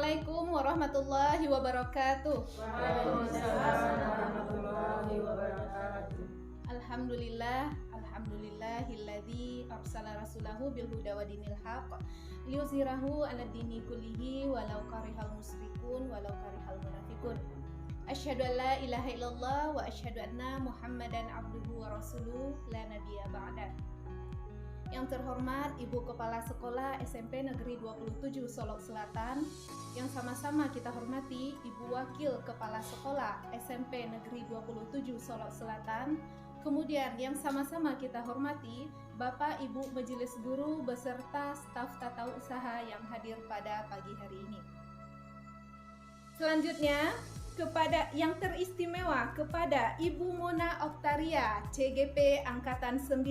Assalamualaikum warahmatullahi wabarakatuh. Waalaikumsalam warahmatullahi wabarakatuh. Alhamdulillahilladzi arsala rasulahu bil huda wa dinil haqq liyuzhirahu 'ala dini kullihi walau karihal musyrikun walau karihal munafiqun. Asyhadu an la ilaha illallah wa asyhadu anna Muhammadan abduhu wa rasuluh la nabiyya ba'da. Yang terhormat Ibu Kepala Sekolah SMP Negeri 27 Solok Selatan, yang sama-sama kita hormati Ibu Wakil Kepala Sekolah SMP Negeri 27 Solok Selatan, kemudian yang sama-sama kita hormati Bapak Ibu Majelis Guru beserta staf tata usaha yang hadir pada pagi hari ini. Selanjutnya, kepada yang teristimewa kepada Ibu Mona Oktaria CGP Angkatan 9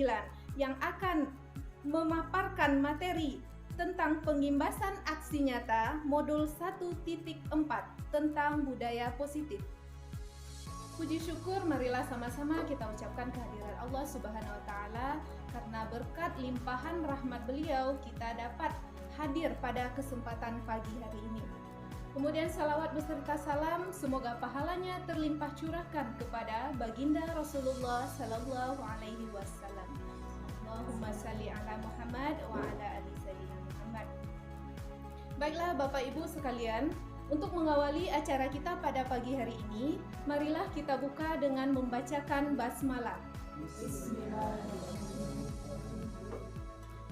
yang akan memaparkan materi tentang pengimbasan aksi nyata modul 1.4 tentang budaya positif. Puji syukur marilah sama-sama kita ucapkan kehadiran Allah Subhanahu wa taala, karena berkat limpahan rahmat beliau kita dapat hadir pada kesempatan pagi hari ini. Kemudian salawat beserta salam semoga pahalanya terlimpah curahkan kepada baginda Rasulullah sallallahu alaihi wasallam. Allahumma salli ala Muhammad wa ala ali sayyidina Muhammad. Baiklah Bapak Ibu sekalian, untuk mengawali acara kita pada pagi hari ini, marilah kita buka dengan membacakan basmalah.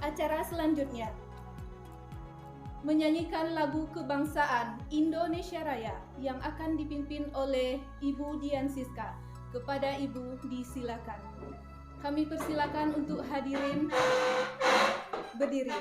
Acara selanjutnya menyanyikan lagu kebangsaan Indonesia Raya yang akan dipimpin oleh Ibu Dian Siska. Kepada Ibu disilakan. Kami persilakan untuk hadirin berdiri.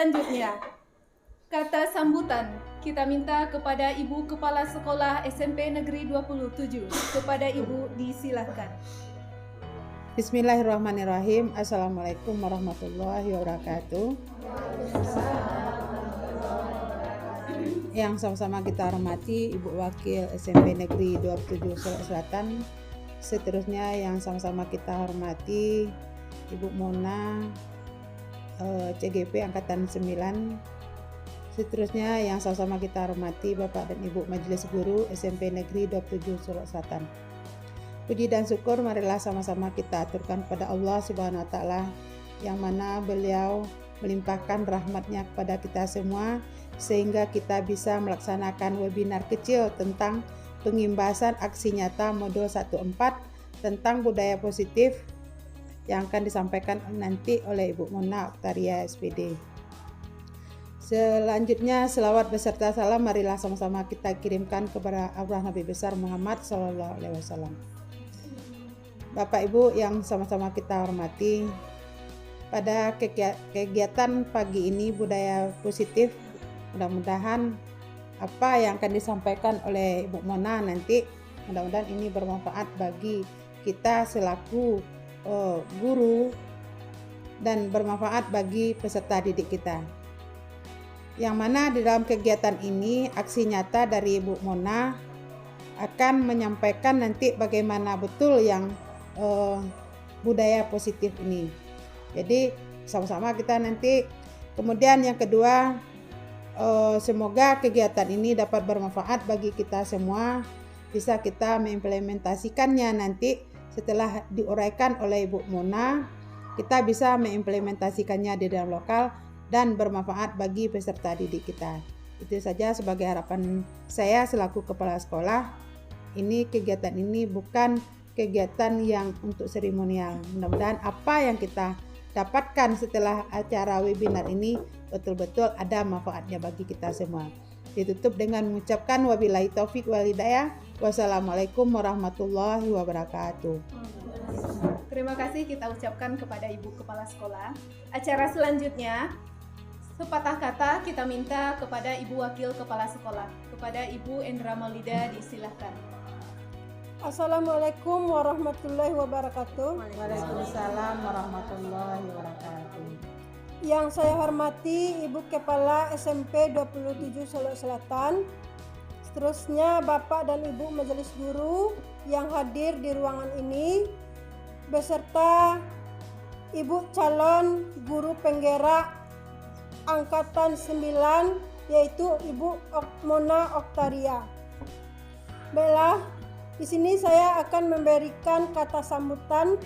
Selanjutnya, kata sambutan kita minta kepada Ibu Kepala Sekolah SMP Negeri 27. Kepada Ibu disilahkan. Bismillahirrahmanirrahim. Assalamualaikum warahmatullahi wabarakatuh. Yang sama-sama kita hormati Ibu Wakil SMP Negeri 27 Solok Selatan. Seterusnya yang sama-sama kita hormati Ibu Mona CGP Angkatan 9. Seterusnya yang sama-sama kita hormati Bapak dan Ibu Majelis Guru SMP Negeri 27 Solok Selatan. Puji dan syukur marilah sama-sama kita aturkan kepada Allah Subhanahu wa taala, yang mana beliau melimpahkan rahmatnya kepada kita semua sehingga kita bisa melaksanakan webinar kecil tentang pengimbasan aksi nyata modul 1.4 tentang budaya positif yang akan disampaikan nanti oleh Ibu Mona Oktaria SPD. Selanjutnya selawat beserta salam marilah sama-sama kita kirimkan kepada arwah Nabi besar Muhammad SAW. Bapak Ibu yang sama-sama kita hormati, pada kegiatan pagi ini budaya positif, mudah-mudahan apa yang akan disampaikan oleh Ibu Mona nanti. Mudah-mudahan ini bermanfaat bagi kita selaku guru dan bermanfaat bagi peserta didik kita. Yang mana di dalam kegiatan ini aksi nyata dari Ibu Mona akan menyampaikan nanti bagaimana betul yang budaya positif ini. Jadi sama-sama kita nanti. Kemudian yang kedua, semoga kegiatan ini dapat bermanfaat bagi kita semua, bisa kita mengimplementasikannya nanti setelah diuraikan oleh Ibu Mona, kita bisa mengimplementasikannya di dalam lokal dan bermanfaat bagi peserta didik kita. Itu saja sebagai harapan saya selaku kepala sekolah. Kegiatan ini bukan kegiatan yang untuk seremonial. Mudah-mudahan apa yang kita dapatkan setelah acara webinar ini betul-betul ada manfaatnya bagi kita semua. Ditutup dengan mengucapkan wabillahi taufik wal hidayah. Wassalamualaikum warahmatullahi wabarakatuh. Terima kasih kita ucapkan kepada Ibu Kepala Sekolah. Acara selanjutnya, sepatah kata kita minta kepada Ibu Wakil Kepala Sekolah, kepada Ibu Endra Maulida, disilahkan. Assalamualaikum warahmatullahi wabarakatuh. Waalaikumsalam warahmatullahi wabarakatuh. Yang saya hormati Ibu Kepala SMP 27 Solok Selatan, seterusnya Bapak dan Ibu Majelis Guru yang hadir di ruangan ini, beserta Ibu calon guru penggerak Angkatan 9, yaitu Ibu Mona Oktaria. Baiklah, di sini saya akan memberikan kata sambutan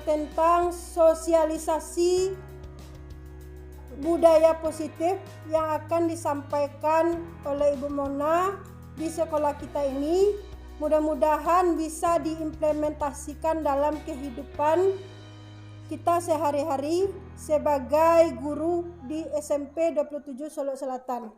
tentang sosialisasi budaya positif yang akan disampaikan oleh Ibu Mona di sekolah kita ini. Mudah-mudahan bisa diimplementasikan dalam kehidupan kita sehari-hari sebagai guru di SMP 27 Solok Selatan.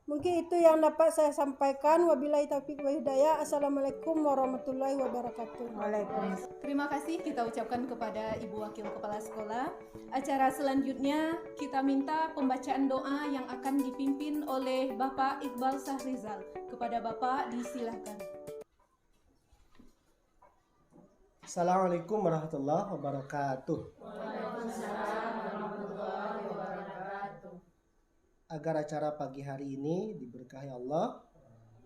Mungkin itu yang dapat saya sampaikan. Wabillahi taufiq wa hidayah. Assalamualaikum warahmatullahi wabarakatuh. Waalaikumsalam. Terima kasih kita ucapkan kepada Ibu Wakil Kepala Sekolah. Acara selanjutnya kita minta pembacaan doa yang akan dipimpin oleh Bapak Iqbal Sahrizal. Kepada Bapak disilahkan. Assalamualaikum warahmatullahi wabarakatuh. Agar acara pagi hari ini diberkahi Allah,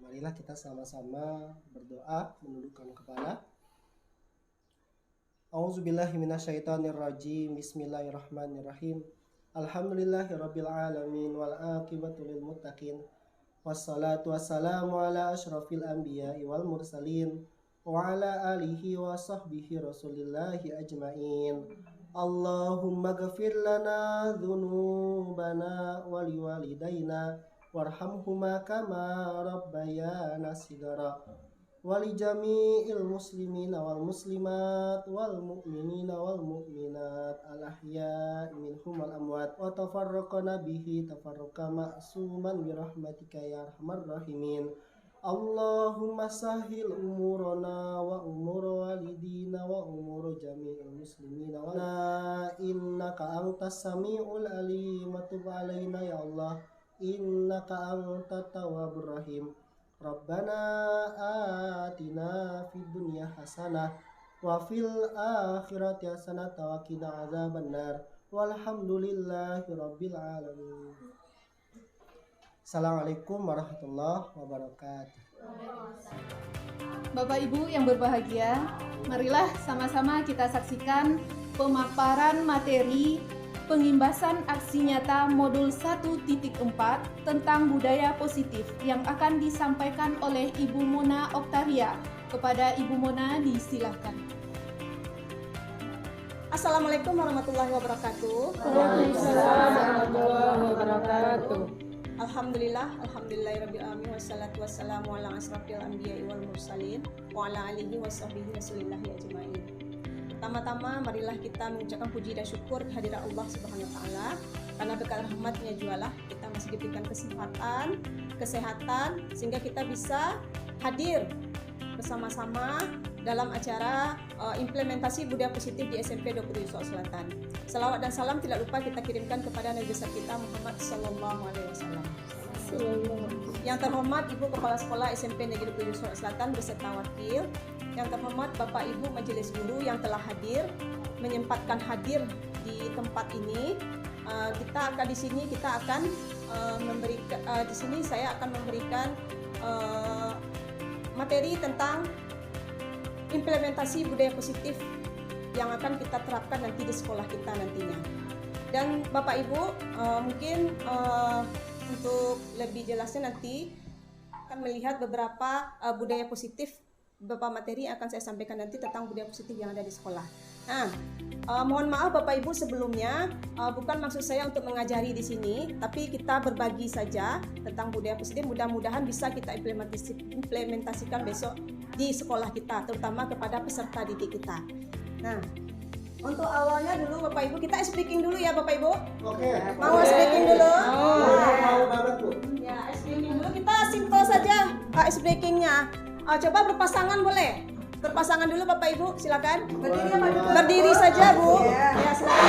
marilah kita sama-sama berdoa menundukkan kepala. A'udzubillahi minasyaitonirrajim. Bismillahirrahmanirrahim. Alhamdulillahirabbil alamin wal aqibatu lil muttaqin. Wassalatu wassalamu ala asyrafil anbiya'i wal mursalin wa ala alihi wa sahbihi rasulillahi ajmain. Allahumma ghafir lana dhunubana wa liwalidayna warhamhuma kama rabbayana sigara wa li jami'il muslimina wal muslimat wal mu'minina wal mu'minat al ahya'i minhum wal amwat wa tafarraqna bihi tafarruqa ma'suman bi rahmatika ya arhamar rahimin. Allahumma sahil umurana wa umur walidina wa umur jami'il muslimina wa innaka antas sami'ul alim wa tub alaina ya Allah innaka antat tawwabur rahim. Rabbana atina fid dunya hasanah wa fil akhirati hasanah wa qina azabannar walhamdulillahi rabbil alamin. Assalamualaikum warahmatullahi wabarakatuh. Bapak Ibu yang berbahagia, marilah sama-sama kita saksikan pemaparan materi pengimbasan aksi nyata modul 1.4 tentang budaya positif yang akan disampaikan oleh Ibu Mona Oktaria. Kepada Ibu Mona disilahkan. Assalamualaikum warahmatullahi wabarakatuh. Waalaikumsalam warahmatullahi wabarakatuh. Alhamdulillahirabbil alamin wassalatu wassalamu ala asrofil anbiya'i wal mursalin wa ala alihi washabbihi rasulillahi ajmain. Pertama-tama marilah kita mengucapkan puji dan syukur kehadirat Allah Subhanahu wa taala, karena berkat rahmatnya jualah kita masih diberikan kesehatan sehingga kita bisa hadir bersama-sama dalam acara implementasi budaya positif di SMP 27 Solok Selatan. Salawat dan salam tidak lupa kita kirimkan kepada Nabi besar kita Muhammad sallallahu alaihi wasallam. Yang terhormat Ibu Kepala Sekolah SMP Negeri 7 Solok Selatan beserta wakil. Yang terhormat Bapak Ibu Majelis Guru yang telah hadir, menyempatkan hadir di tempat ini. Kita akan memberikan di sini saya akan memberikan materi tentang implementasi budaya positif yang akan kita terapkan nanti di sekolah kita nantinya. Dan Bapak Ibu mungkin untuk lebih jelasnya nanti akan melihat beberapa budaya positif, beberapa materi yang akan saya sampaikan nanti tentang budaya positif yang ada di sekolah. Nah, mohon maaf Bapak Ibu sebelumnya, bukan maksud saya untuk mengajari di sini, tapi kita berbagi saja tentang budaya positif. Mudah-mudahan bisa kita implementasikan besok di sekolah kita, terutama kepada peserta didik kita. Nah, untuk awalnya dulu Bapak Ibu, kita speaking dulu ya Bapak Ibu. Oke. Mau speaking dulu? Mau banget Bu. Ya, speaking dulu. Kita simple saja speakingnya. Coba berpasangan boleh? Berpasangan dulu Bapak Ibu, silakan. Berdiri apa duduk? Berdiri saja Bu. Ya, silakan.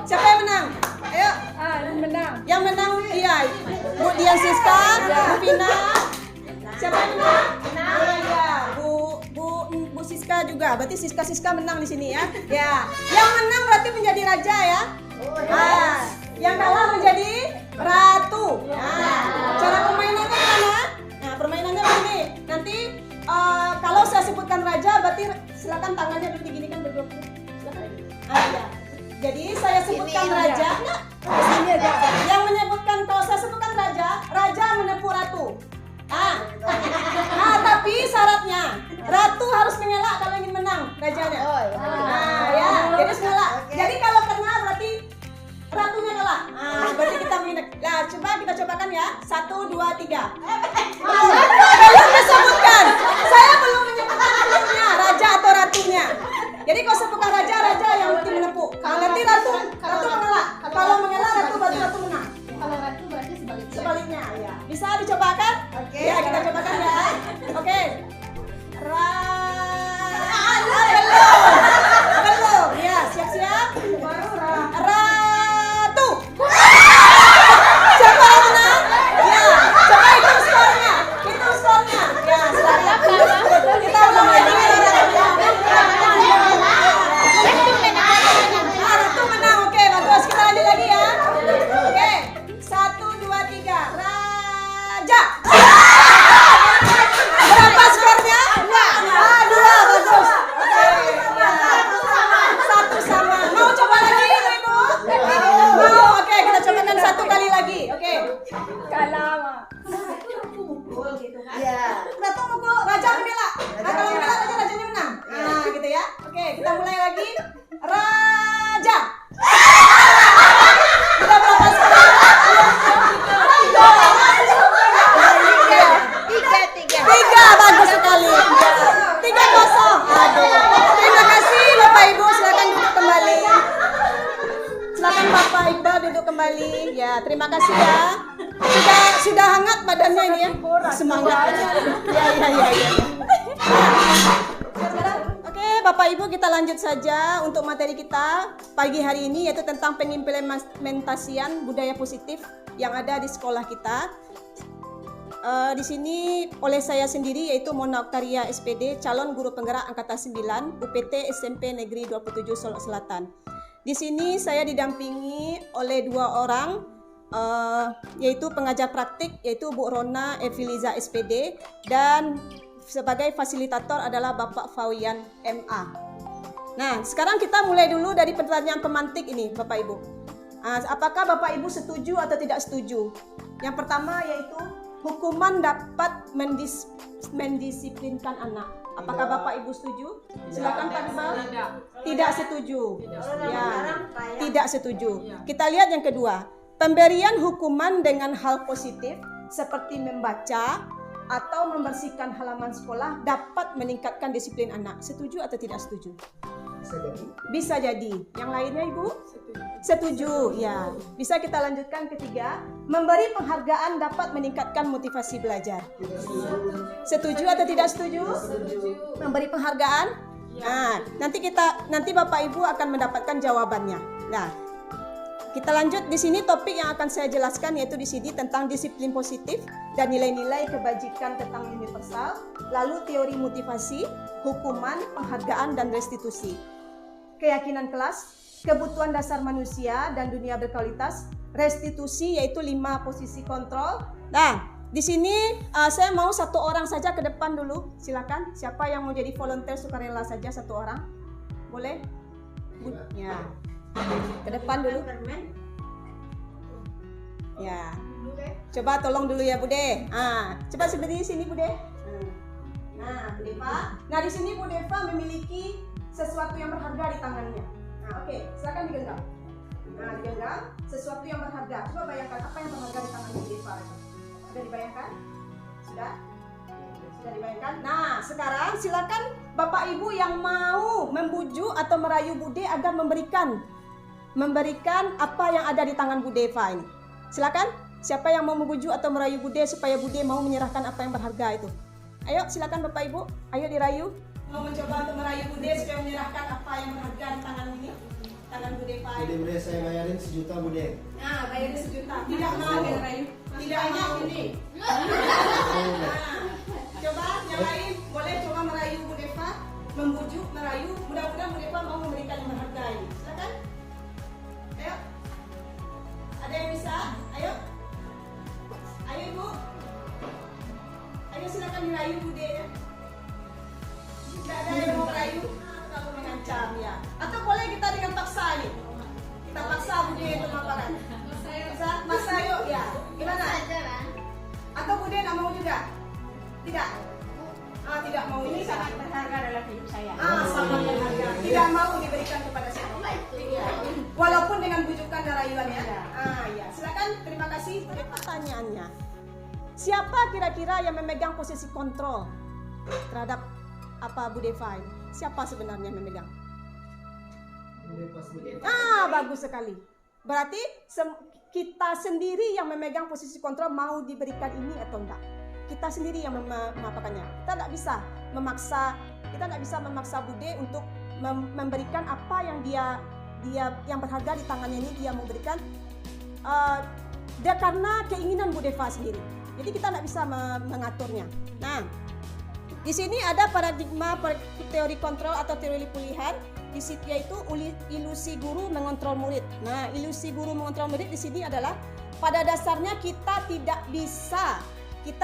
Siapa yang menang? Ayo. Menang. Yang menang iya. Bu Dian Siska, Bu Vina. Siapa yang menang? Ya, Bu Siska juga. Berarti Siska menang di sini ya. Ya. Yang menang berarti menjadi raja ya. Yang kalah menjadi ratu. Nah, cara permainannya gimana? Nah, permainannya begini. Nanti kalau saya sebutkan raja, berarti silakan tangannya dulu diginikan berdua. Silakan. Ya. Jadi saya sebutkan raja. Yang menyebutkan, kalau saya sebutkan raja menepuk ratu. Tapi syaratnya ratu harus mengelak kalau ingin menang rajanya. Ya, jadi mengelak. Jadi kalau kena berarti ratunya ngelak. Berarti kita mengingat. Nah, kita cobakan ya. 1, 2, 3. Belum disebutkan. Saya belum menyebutkan namanya, raja atau ratunya. Jadi kalau sebutkan raja yang mesti menepuk. Nanti ratu mengelak. Kalau mengelak ratu berarti ratu menang. Kalau ratu berarti Sebaliknya ya. Bisa dicobakan? Oke. Ya, kita cobakan ya. Oke. Belum. Ya, siap-siap. Ratu. Siapa yang menang? Ya, coba hitung skornya. Ya, silakan. Kita ulang lagi. Ratu menang. Oke, bagus. Kita lanjut lagi ya. Oke. 1, 2, 3. Raja. Berapa skornya? 2. Bagus. Satu sama. Mau coba lagi Ibu? Mau. Oke, kita cobakan 1 kali lagi. Oke. Ratu mukul, raja membela. Kalau membela rajanya menang. Gitu ya. Oke, kita mulai lagi. Raja. Udah berapa skor? 3. Bagus sekali. 3-0. Terima kasih Bapak Ibu, silakan duduk kembali. Silakan Bapak Iqbal duduk kembali. Ya, terima kasih ya. Sudah hangat badannya ini ya. Semangat. Ya. Oke, Bapak Ibu, kita lanjut saja untuk materi kita pagi hari ini, yaitu tentang pengimplementasian budaya positif yang ada di sekolah kita. Di sini oleh saya sendiri, yaitu Mona Oktaria SPD, calon guru penggerak angkatan 9 UPT SMP Negeri 27 Solok Selatan. Di sini saya didampingi oleh 2 orang, yaitu pengajar praktik, yaitu Bu Rona Eviliza SPD, dan sebagai fasilitator adalah Bapak Fawian MA. Nah, sekarang kita mulai dulu dari pertanyaan pemantik ini, Bapak Ibu. Apakah Bapak Ibu setuju atau tidak setuju? Yang pertama yaitu hukuman dapat mendisiplinkan anak. Apakah Bapak Ibu setuju? Silakan Pak Iqbal. Tidak setuju. Ya, tidak setuju. Kita lihat yang kedua. Pemberian hukuman dengan hal positif seperti membaca atau membersihkan halaman sekolah dapat meningkatkan disiplin anak. Setuju atau tidak setuju? Bisa jadi. Yang lainnya Ibu? Setuju. Ya. Bisa kita lanjutkan ketiga. Memberi penghargaan dapat meningkatkan motivasi belajar. Setuju atau tidak setuju? Memberi penghargaan? Nah, nanti Bapak Ibu akan mendapatkan jawabannya. Nah, kita lanjut di sini topik yang akan saya jelaskan yaitu di sini tentang disiplin positif dan nilai-nilai kebajikan tentang universal, lalu teori motivasi, hukuman, penghargaan dan restitusi. Keyakinan kelas, kebutuhan dasar manusia dan dunia berkualitas, restitusi yaitu 5 posisi kontrol. Nah, di sini saya mau 1 orang saja ke depan dulu. Silakan, siapa yang mau jadi volunteer sukarela saja 1 orang. Boleh? Ya. Ke depan dulu. Ya. Coba tolong dulu ya Bude. Coba berdiri sini Bude. Nah, Bu Deva. Nah, di sini Bu Deva memiliki sesuatu yang berharga di tangannya. Nah, oke, silakan digenggam. Nah, digenggam sesuatu yang berharga. Coba bayangkan apa yang berharga di tangan Bu Deva. Sudah dibayangkan? Sudah? Sudah dibayangkan? Nah, sekarang silakan Bapak Ibu yang mau membujuk atau merayu Bude agar memberikan apa yang ada di tangan Bu Deva ini. Silakan, siapa yang mau membujuk atau merayu Bude supaya Bude mau menyerahkan apa yang berharga itu. Ayo, silakan Bapak Ibu, ayo dirayu. Mau mencoba untuk merayu Bude supaya menyerahkan apa yang berharga di tangan ini. Tangan Bu Deva ini. Bude, saya bayarin 1 juta Bude. Nah, bayarin 1 juta. Tidak mau dirayu. Tidak mau ini. Coba yang lain boleh coba merayu Bu Deva, membujuk, merayu. Mudah-mudahan Bu Deva mau memberikan yang berharga ini. Silakan. Ayo. Ada yang bisa? Ayo. Ayo Ibu. Ayo silakan dirayu Bude ya. Tidak ada yang mau merayu. Kalau mengancam ya. Atau boleh kita dengan paksa nih. Kita paksa Bude untuk memaparkan. Masa yuk ya. Gimana? Atau Bude nggak mau juga? Tidak. Tidak mau. Ini sangat berharga dalam hidup saya. Sangat berharga. Tidak mau diberikan kepada saya. Ya. Walaupun dengan bujukan dan rayuan ya. Ya. Silakan. Terima kasih. Pertanyaannya, siapa kira-kira yang memegang posisi kontrol terhadap apa Bu Deva ini? Siapa sebenarnya yang memegang? Bagus sekali. Berarti kita sendiri yang memegang posisi kontrol mau diberikan ini atau enggak. Kita sendiri yang memapakannya. Kita tidak bisa memaksa Bude untuk memberikan apa yang dia yang berharga di tangannya ini dia memberikan dia karena keinginan Bu Deva sendiri. Jadi kita tidak bisa mengaturnya. Nah, di sini ada paradigma teori kontrol atau teori pilihan. Di situ yaitu ilusi guru mengontrol murid. Nah, ilusi guru mengontrol murid di sini adalah pada dasarnya kita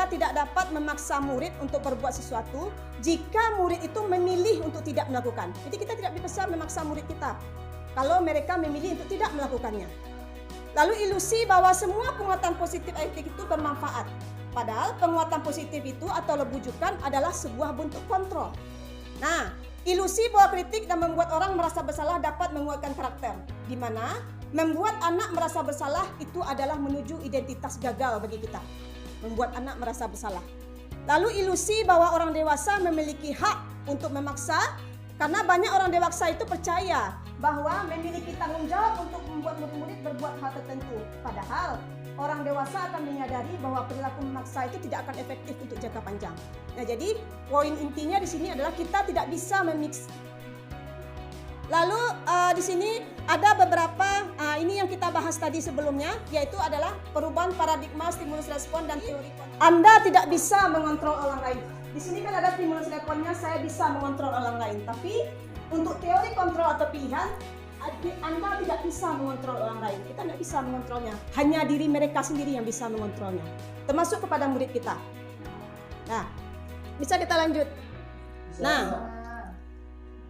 tidak dapat memaksa murid untuk berbuat sesuatu jika murid itu memilih untuk tidak melakukan. Jadi kita tidak bisa memaksa murid kita kalau mereka memilih untuk tidak melakukannya. Lalu ilusi bahwa semua penguatan positif etik itu bermanfaat. Padahal penguatan positif itu atau bujukan adalah sebuah bentuk kontrol. Nah, ilusi bahwa kritik dan membuat orang merasa bersalah dapat menguatkan karakter, di mana membuat anak merasa bersalah itu adalah menuju identitas gagal bagi kita. Membuat anak merasa bersalah. Lalu ilusi bahwa orang dewasa memiliki hak untuk memaksa, karena banyak orang dewasa itu percaya bahwa memiliki tanggung jawab untuk membuat murid-murid berbuat hal tertentu. Padahal orang dewasa akan menyadari bahwa perilaku memaksa itu tidak akan efektif untuk jangka panjang. Nah, jadi poin intinya di sini adalah kita tidak bisa memix. Lalu di sini ada beberapa ini yang kita bahas tadi sebelumnya, yaitu adalah perubahan paradigma stimulus respon dan teori. Anda tidak bisa mengontrol orang lain. Di sini kan ada stimulus responnya, saya bisa mengontrol orang lain. Tapi untuk teori kontrol atau pilihan, Anda tidak bisa mengontrol orang lain. Kita tidak bisa mengontrolnya. Hanya diri mereka sendiri yang bisa mengontrolnya. Termasuk kepada murid kita. Nah, bisa kita lanjut. Nah,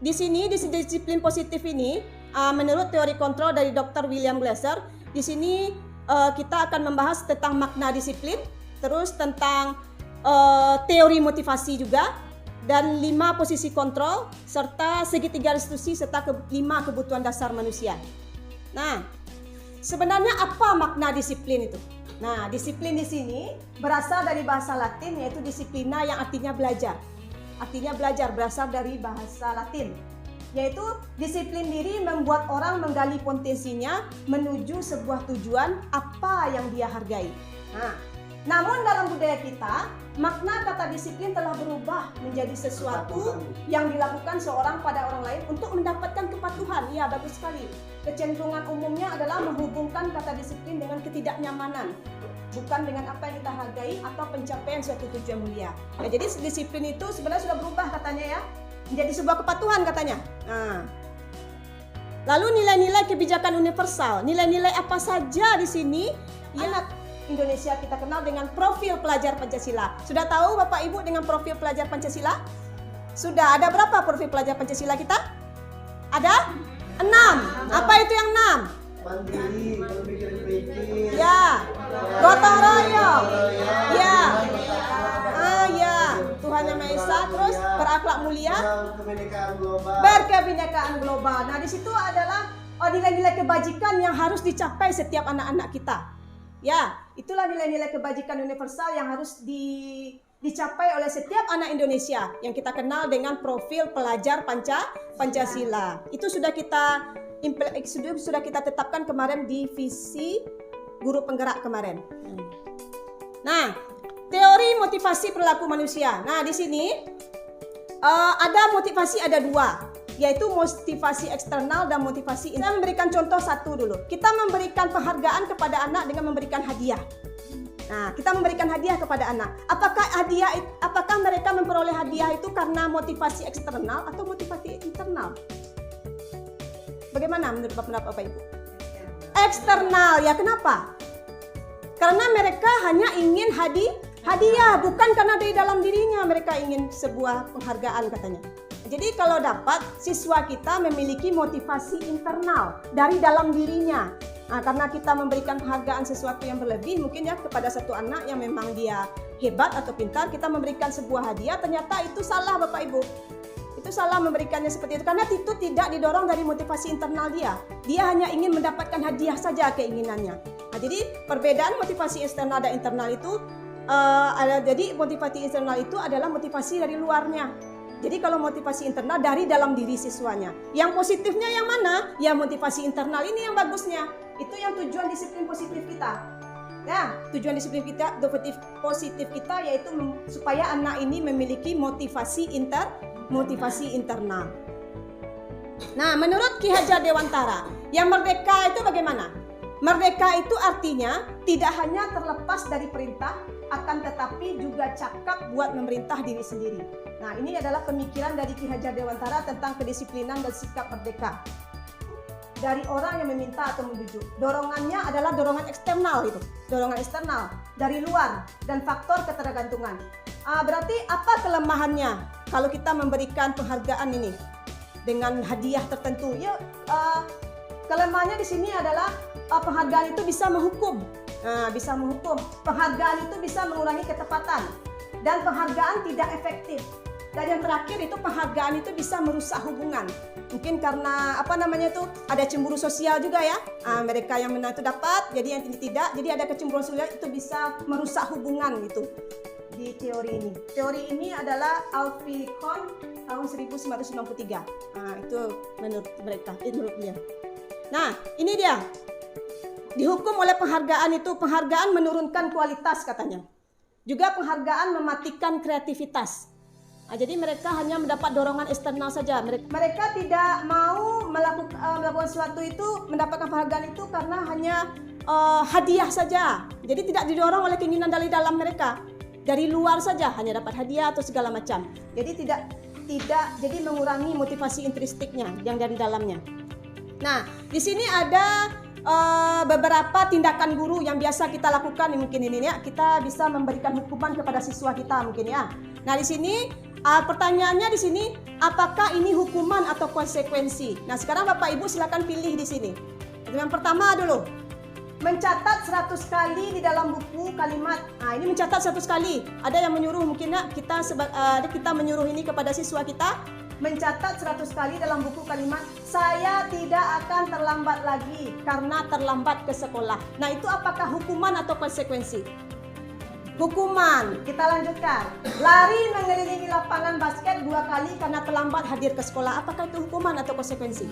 di sini di disiplin positif ini, menurut teori kontrol dari Dr. William Glasser, di sini kita akan membahas tentang makna disiplin, terus tentang teori motivasi juga, dan 5 posisi kontrol, serta segitiga restitusi, serta 5 kebutuhan dasar manusia. Nah, sebenarnya apa makna disiplin itu? Nah, disiplin di sini berasal dari bahasa Latin, yaitu disiplina yang artinya belajar. Artinya belajar, berasal dari bahasa Latin, yaitu disiplin diri membuat orang menggali potensinya menuju sebuah tujuan apa yang dia hargai. Nah, Namun dalam budaya kita, makna kata disiplin telah berubah menjadi sesuatu yang dilakukan seorang pada orang lain untuk mendapatkan kepatuhan. Ya, bagus sekali. Kecenderungan umumnya adalah menghubungkan kata disiplin dengan ketidaknyamanan, bukan dengan apa yang kita hargai atau pencapaian suatu tujuan mulia. Nah, jadi disiplin itu sebenarnya sudah berubah katanya ya, menjadi sebuah kepatuhan katanya. Nah, lalu nilai-nilai kebijakan universal, nilai-nilai apa saja di sini? Anak Indonesia kita kenal dengan profil pelajar Pancasila. Sudah tahu Bapak Ibu dengan profil pelajar Pancasila? Sudah ada berapa profil pelajar Pancasila kita? Ada 6. Apa itu yang 6? Mandiri, berpikir kritis. Ya, gotong royong. Ya. Ya, Tuhan Yang Maha Esa, terus berakhlak mulia, Kebinekaan global. berkebinekaan global. Nah, di situ adalah nilai-nilai kebajikan yang harus dicapai setiap anak-anak kita. Ya, itulah nilai-nilai kebajikan universal yang harus dicapai oleh setiap anak Indonesia yang kita kenal dengan profil pelajar Pancasila. Itu sudah kita tetapkan kemarin di visi guru penggerak kemarin. Nah, teori motivasi perilaku manusia. Nah, di sini ada motivasi ada 2. Yaitu motivasi eksternal dan motivasi internal. Kita memberikan contoh satu dulu. Kita memberikan penghargaan kepada anak dengan memberikan hadiah. Nah, kita memberikan hadiah kepada anak. Apakah mereka memperoleh hadiah itu karena motivasi eksternal atau motivasi internal? Bagaimana menurut Bapak Ibu? Eksternal, ya kenapa? Karena mereka hanya ingin hadiah, bukan karena dari dalam dirinya mereka ingin sebuah penghargaan katanya. Jadi kalau dapat, siswa kita memiliki motivasi internal dari dalam dirinya. Nah, karena kita memberikan penghargaan sesuatu yang berlebih, mungkin ya kepada satu anak yang memang dia hebat atau pintar, kita memberikan sebuah hadiah, ternyata itu salah Bapak Ibu. Itu salah memberikannya seperti itu, karena itu tidak didorong dari motivasi internal dia. Dia hanya ingin mendapatkan hadiah saja keinginannya. Nah, jadi perbedaan motivasi eksternal dan internal itu jadi motivasi internal itu adalah motivasi dari luarnya. Jadi kalau motivasi internal dari dalam diri siswanya. Yang positifnya yang mana? Ya motivasi internal ini yang bagusnya. Itu yang tujuan disiplin positif kita. Nah, tujuan disiplin kita, positif kita yaitu supaya anak ini memiliki motivasi internal. Nah, menurut Ki Hajar Dewantara, yang merdeka itu bagaimana? Merdeka itu artinya tidak hanya terlepas dari perintah, akan tetapi juga cakap buat memerintah diri sendiri. Nah, ini adalah pemikiran dari Ki Hajar Dewantara tentang kedisiplinan dan sikap merdeka. Dari orang yang meminta atau membujuk. Dorongannya adalah dorongan eksternal itu. Dorongan eksternal dari luar dan faktor ketergantungan. Berarti apa kelemahannya kalau kita memberikan penghargaan ini dengan hadiah tertentu? Ya, kelemahannya di sini adalah penghargaan itu bisa menghukum. Bisa menghukum. Penghargaan itu bisa mengurangi ketepatan dan penghargaan tidak efektif. Dan yang terakhir itu penghargaan itu bisa merusak hubungan. Mungkin karena ada cemburu sosial juga ya. Mereka yang menang itu dapat, jadi yang ini tidak. Jadi ada kecemburuan sosial itu bisa merusak hubungan gitu di teori ini. Teori ini adalah Alfie Kohn tahun 1993. Itu menurut mereka, menurut dia. Nah, ini dia. Dihukum oleh penghargaan itu, penghargaan menurunkan kualitas katanya. Juga penghargaan mematikan kreativitas. Jadi mereka hanya mendapat dorongan eksternal saja. Mereka tidak mau melakukan sesuatu itu, mendapatkan penghargaan itu karena hanya hadiah saja. Jadi tidak didorong oleh keinginan dari dalam mereka. Dari luar saja hanya dapat hadiah atau segala macam. Jadi tidak jadi mengurangi motivasi intrinstiknya yang dari dalamnya. Nah, di sini ada beberapa tindakan guru yang biasa kita lakukan mungkin ini ya. Kita bisa memberikan hukuman kepada siswa kita mungkin ya. Nah, di sini pertanyaannya di sini, apakah ini hukuman atau konsekuensi? Nah, sekarang Bapak Ibu silakan pilih di sini. Yang pertama dulu, mencatat 100 kali di dalam buku kalimat. Nah, ini mencatat 100 kali. Ada yang menyuruh mungkin ya, kita menyuruh ini kepada siswa kita, mencatat 100 kali dalam buku kalimat, saya tidak akan terlambat lagi karena terlambat ke sekolah. Nah, itu apakah hukuman atau konsekuensi? Hukuman. Kita lanjutkan. Lari mengelilingi lapangan basket 2 kali karena terlambat hadir ke sekolah. Apakah itu hukuman atau konsekuensi?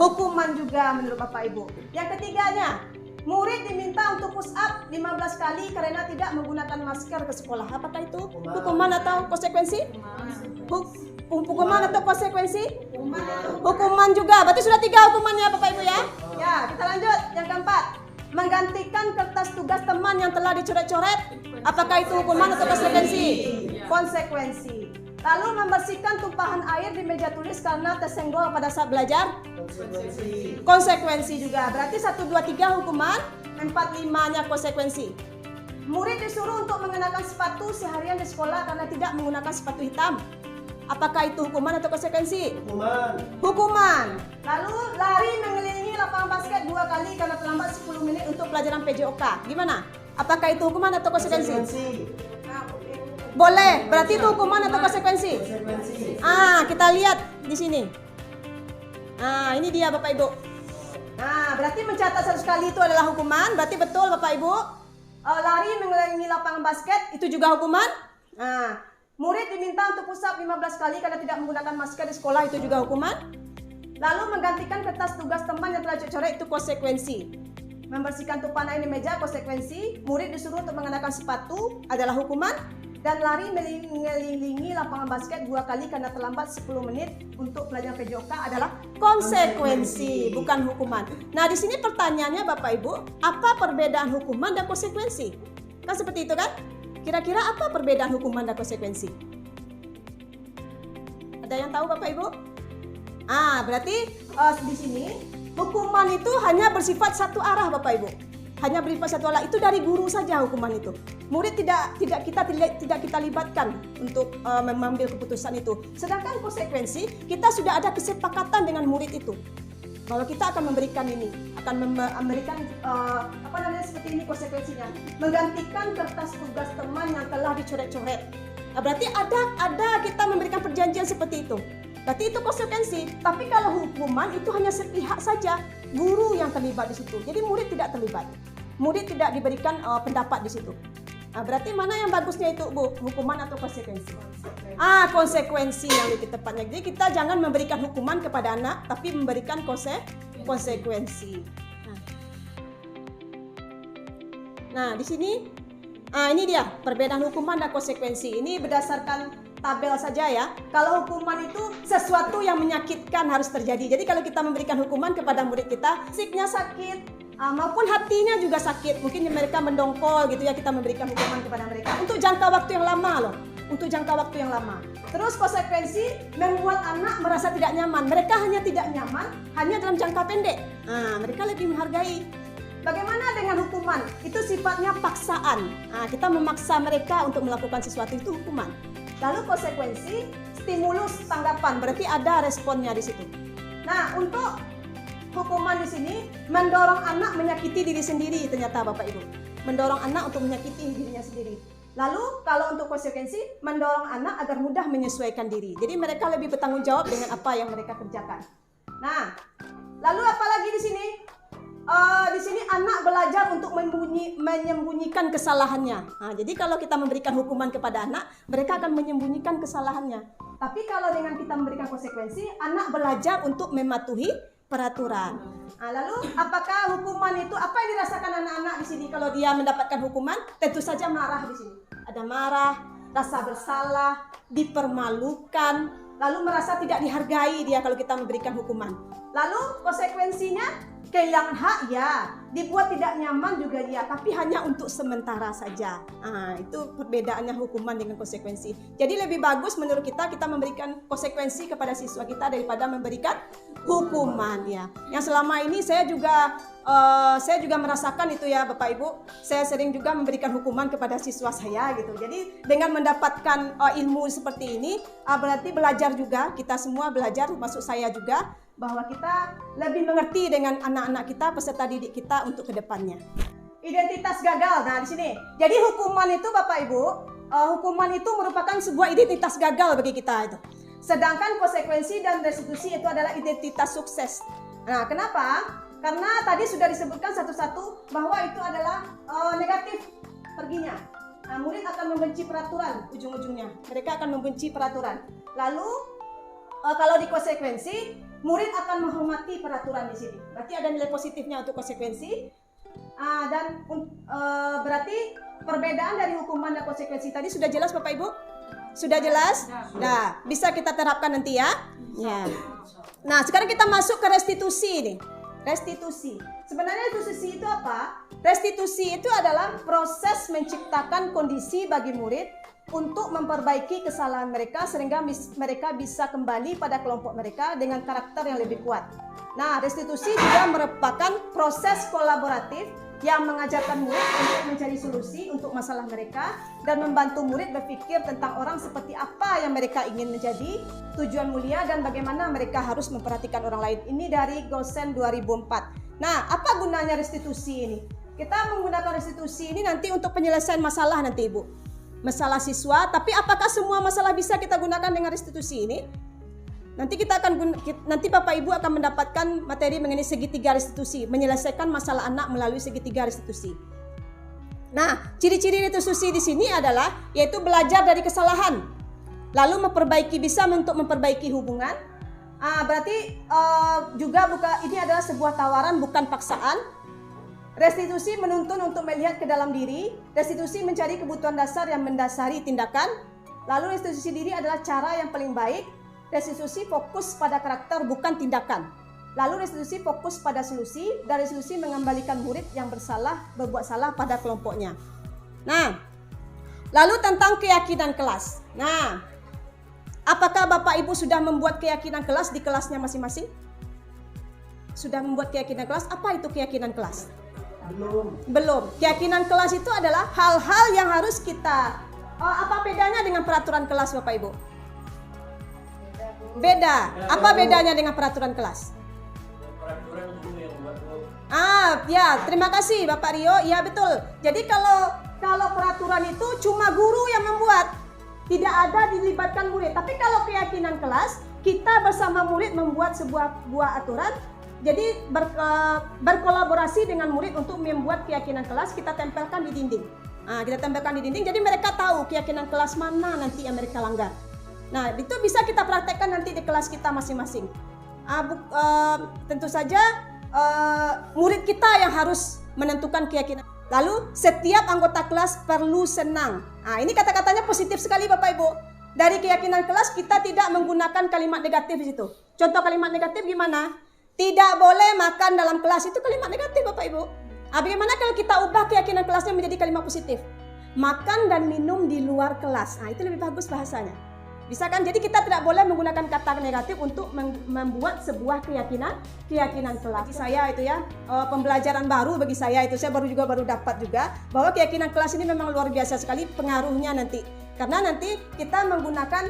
Hukuman juga menurut Bapak Ibu. Yang ketiganya, Murid diminta untuk push up 15 kali karena tidak menggunakan masker ke sekolah. Apakah itu hukuman atau konsekuensi? Hukuman atau konsekuensi? Hukuman juga. Berarti sudah 3 hukumannya Bapak Ibu ya. Ya, kita lanjut. Yang keempat, menggantikan kertas tugas teman yang telah dicoret-coret. Apakah itu hukuman atau konsekuensi? Konsekuensi. Lalu membersihkan tumpahan air di meja tulis karena tersenggol pada saat belajar. Konsekuensi juga. Berarti 1, 2, 3 hukuman, 4, 5-nya konsekuensi. Murid disuruh untuk mengenakan sepatu seharian di sekolah karena tidak menggunakan sepatu hitam. Apakah itu hukuman atau konsekuensi? Hukuman. Lalu lari mengelilingi lapangan basket 2 kali karena terlambat 10 menit untuk pelajaran PJOK. Gimana? Apakah itu hukuman atau konsekuensi? Boleh. Berarti itu hukuman atau konsekuensi? Kita lihat di sini. Ini dia Bapak Ibu. Berarti mencatat 100 kali itu adalah hukuman. Berarti betul Bapak Ibu. Lari mengelilingi lapangan basket itu juga hukuman. Murid diminta untuk push up 15 kali karena tidak menggunakan masker di sekolah, itu juga hukuman. Lalu menggantikan kertas tugas teman yang telah coret itu konsekuensi. Membersihkan tumpahan air di meja konsekuensi. Murid disuruh untuk mengenakan sepatu adalah hukuman. Dan lari mengelilingi lapangan basket 2 kali karena terlambat 10 menit untuk pelajaran PJOK adalah konsekuensi, bukan hukuman. Nah, di sini pertanyaannya Bapak Ibu, apa perbedaan hukuman dan konsekuensi? Kan seperti itu kan? Kira-kira apa perbedaan hukuman dan konsekuensi? Ada yang tahu Bapak Ibu? Berarti di sini hukuman itu hanya bersifat satu arah Bapak Ibu. Hanya bersifat satu arah, itu dari guru saja hukuman itu. Murid tidak kita libatkan untuk mengambil keputusan itu. Sedangkan konsekuensi kita sudah ada kesepakatan dengan murid itu. Kalau kita akan memberikan ini, akan memberikan seperti ini konsekuensinya. Menggantikan kertas tugas teman yang telah dicoret-coret. Nah, berarti ada kita memberikan perjanjian seperti itu. Berarti itu konsekuensi. Tapi kalau hukuman itu hanya sepihak saja, guru yang terlibat di situ. Jadi murid tidak terlibat. Murid tidak diberikan pendapat di situ. Nah, berarti mana yang bagusnya itu Bu? Hukuman atau konsekuensi? Konsekuensi yang lebih tepatnya. Jadi kita jangan memberikan hukuman kepada anak, tapi memberikan konsekuensi. Nah, di sini ini dia perbedaan hukuman dan konsekuensi. Ini berdasarkan tabel saja ya. Kalau hukuman itu sesuatu yang menyakitkan harus terjadi. Jadi kalau kita memberikan hukuman kepada murid kita, fisiknya sakit, maupun hatinya juga sakit. Mungkin mereka mendongkol gitu ya, kita memberikan hukuman kepada mereka untuk jangka waktu yang lama loh. Untuk jangka waktu yang lama. Terus konsekuensi membuat anak merasa tidak nyaman. Mereka hanya tidak nyaman hanya dalam jangka pendek. Mereka lebih menghargai. Bagaimana dengan hukuman? Itu sifatnya paksaan. Kita memaksa mereka untuk melakukan sesuatu, itu hukuman. Lalu konsekuensi stimulus tanggapan. Berarti ada responnya di situ. Nah, untuk hukuman di sini mendorong anak menyakiti diri sendiri ternyata Bapak Ibu. Mendorong anak untuk menyakiti dirinya sendiri. Lalu kalau untuk konsekuensi mendorong anak agar mudah menyesuaikan diri. Jadi mereka lebih bertanggung jawab dengan apa yang mereka kerjakan. Nah, lalu apa lagi di sini? Di sini anak belajar untuk menyembunyikan kesalahannya. Jadi kalau kita memberikan hukuman kepada anak, mereka akan menyembunyikan kesalahannya. Tapi kalau dengan kita memberikan konsekuensi, anak belajar untuk mematuhi peraturan. Lalu apakah hukuman itu apa yang dirasakan anak-anak di sini kalau dia mendapatkan hukuman? Tentu saja marah di sini. Ada marah, rasa bersalah, dipermalukan, lalu merasa tidak dihargai dia kalau kita memberikan hukuman. Lalu konsekuensinya kehilangan hak ya, dibuat tidak nyaman juga ya, tapi hanya untuk sementara saja. Itu perbedaannya hukuman dengan konsekuensi. Jadi lebih bagus menurut kita memberikan konsekuensi kepada siswa kita daripada memberikan hukuman ya. Yang selama ini saya juga merasakan itu ya Bapak Ibu. Saya sering juga memberikan hukuman kepada siswa saya gitu. Jadi dengan mendapatkan ilmu seperti ini, berarti belajar juga, kita semua belajar, termasuk saya juga, bahwa kita lebih mengerti dengan anak-anak kita, peserta didik kita untuk kedepannya. Identitas gagal. Nah di sini, jadi hukuman itu Bapak Ibu, hukuman itu merupakan sebuah identitas gagal bagi kita itu. Sedangkan konsekuensi dan restitusi itu adalah identitas sukses. Nah kenapa? Karena tadi sudah disebutkan satu-satu bahwa itu adalah negatif perginya. Murid akan membenci peraturan ujung-ujungnya. Mereka akan membenci peraturan. Lalu kalau di konsekuensi, murid akan menghormati peraturan di sini. Berarti ada nilai positifnya untuk konsekuensi. Berarti perbedaan dari hukuman dan konsekuensi tadi sudah jelas Bapak Ibu? Sudah jelas? Nah, bisa kita terapkan nanti ya. Ya. Nah, sekarang kita masuk ke restitusi nih. Restitusi. Sebenarnya restitusi itu apa? Restitusi itu adalah proses menciptakan kondisi bagi murid untuk memperbaiki kesalahan mereka sehingga mereka bisa kembali pada kelompok mereka dengan karakter yang lebih kuat. Nah, restitusi juga merupakan proses kolaboratif yang mengajarkan murid untuk mencari solusi untuk masalah mereka dan membantu murid berpikir tentang orang seperti apa yang mereka ingin menjadi, tujuan mulia dan bagaimana mereka harus memperhatikan orang lain. Ini dari Gosen 2004. Nah, apa gunanya restitusi ini? Kita menggunakan restitusi ini nanti untuk penyelesaian masalah nanti Ibu. Masalah siswa, tapi apakah semua masalah bisa kita gunakan dengan restitusi ini? Nanti nanti Bapak Ibu akan mendapatkan materi mengenai segitiga restitusi, menyelesaikan masalah anak melalui segitiga restitusi. Nah, ciri-ciri restitusi di sini adalah yaitu belajar dari kesalahan, lalu bisa untuk memperbaiki hubungan. Berarti ini adalah sebuah tawaran bukan paksaan. Restitusi menuntun untuk melihat ke dalam diri. Restitusi mencari kebutuhan dasar yang mendasari tindakan. Lalu restitusi diri adalah cara yang paling baik. Restitusi fokus pada karakter bukan tindakan. Lalu restitusi fokus pada solusi dan restitusi mengembalikan murid yang berbuat salah pada kelompoknya. Nah, lalu tentang keyakinan kelas. Nah, apakah Bapak Ibu sudah membuat keyakinan kelas di kelasnya masing-masing? Sudah membuat keyakinan kelas? Apa itu keyakinan kelas? Belum. Keyakinan kelas itu adalah hal-hal yang harus kita apa bedanya dengan peraturan kelas Bapak Ibu? Beda. Apa bedanya dengan peraturan kelas? Peraturan guru yang buat. Ya, terima kasih Bapak Rio. Ya, betul. Jadi kalau peraturan itu cuma guru yang membuat, tidak ada dilibatkan murid. Tapi kalau keyakinan kelas, kita bersama murid membuat sebuah aturan. Jadi berkolaborasi dengan murid untuk membuat keyakinan kelas, kita tempelkan di dinding. Kita tempelkan di dinding, jadi mereka tahu keyakinan kelas mana nanti yang mereka langgar. Nah, itu bisa kita praktekkan nanti di kelas kita masing-masing. Tentu saja murid kita yang harus menentukan keyakinan. Lalu, setiap anggota kelas perlu senang. Ini kata-katanya positif sekali Bapak Ibu. Dari keyakinan kelas kita tidak menggunakan kalimat negatif di situ. Contoh kalimat negatif gimana? Tidak boleh makan dalam kelas, itu kalimat negatif Bapak Ibu. Bagaimana kalau kita ubah keyakinan kelasnya menjadi kalimat positif? Makan dan minum di luar kelas. Itu lebih bagus bahasanya. Bisa kan? Jadi kita tidak boleh menggunakan kata negatif untuk membuat sebuah keyakinan kelas. Bagi saya itu ya, pembelajaran baru bagi saya itu, saya baru dapat juga bahwa keyakinan kelas ini memang luar biasa sekali pengaruhnya nanti. Karena nanti kita menggunakan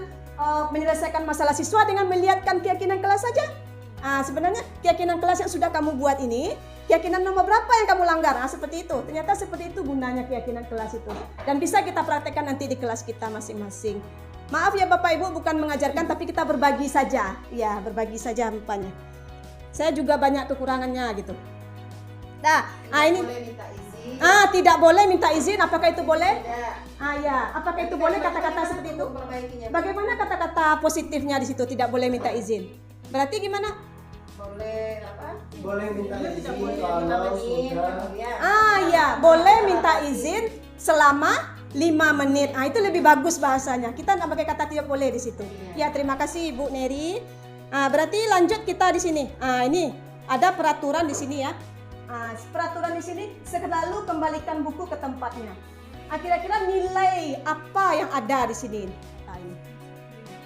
menyelesaikan masalah siswa dengan melihatkan keyakinan kelas saja. Sebenarnya keyakinan kelas yang sudah kamu buat ini, keyakinan nomor berapa yang kamu langgar? Seperti itu. Ternyata seperti itu gunanya keyakinan kelas itu. Dan bisa kita praktekkan nanti di kelas kita masing-masing. Maaf ya Bapak Ibu, bukan mengajarkan tapi kita berbagi saja. Ya, berbagi saja rupanya. Saya juga banyak kekurangannya gitu. Ini boleh minta izin. Tidak boleh minta izin. Apakah itu boleh? Ya, apakah itu boleh kata-kata seperti itu? Bagaimana kata-kata positifnya di situ tidak boleh minta izin? Berarti gimana? Boleh minta izin kalau sudah. Ya, boleh minta izin selama 5 menit. Itu lebih bagus bahasanya. Kita nggak pakai kata tidak boleh di situ. Ya, terima kasih Ibu Neri. Berarti lanjut kita di sini. Ini ada peraturan di sini ya. Peraturan di sini selalu kembalikan buku ke tempatnya. Kira-kira nilai apa yang ada di sini?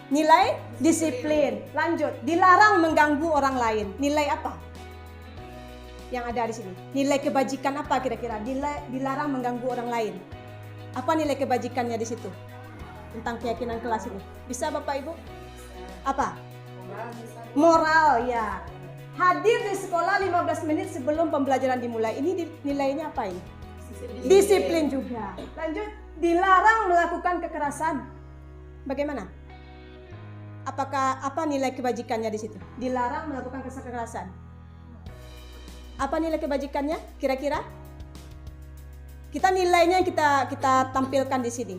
Nilai disiplin. Lanjut, dilarang mengganggu orang lain. Nilai apa yang ada di sini? Nilai kebajikan apa kira-kira? Dilarang mengganggu orang lain. Apa nilai kebajikannya di situ? Tentang keyakinan kelas ini. Bisa Bapak Ibu? Apa? Moral ya. Hadir di sekolah 15 menit sebelum pembelajaran dimulai. Ini nilainya apa ini? Disiplin juga. Lanjut, dilarang melakukan kekerasan. Bagaimana? Apa nilai kebajikannya di situ? Dilarang melakukan kekerasan. Apa nilai kebajikannya? Kira-kira? Kita nilainya yang kita tampilkan di sini.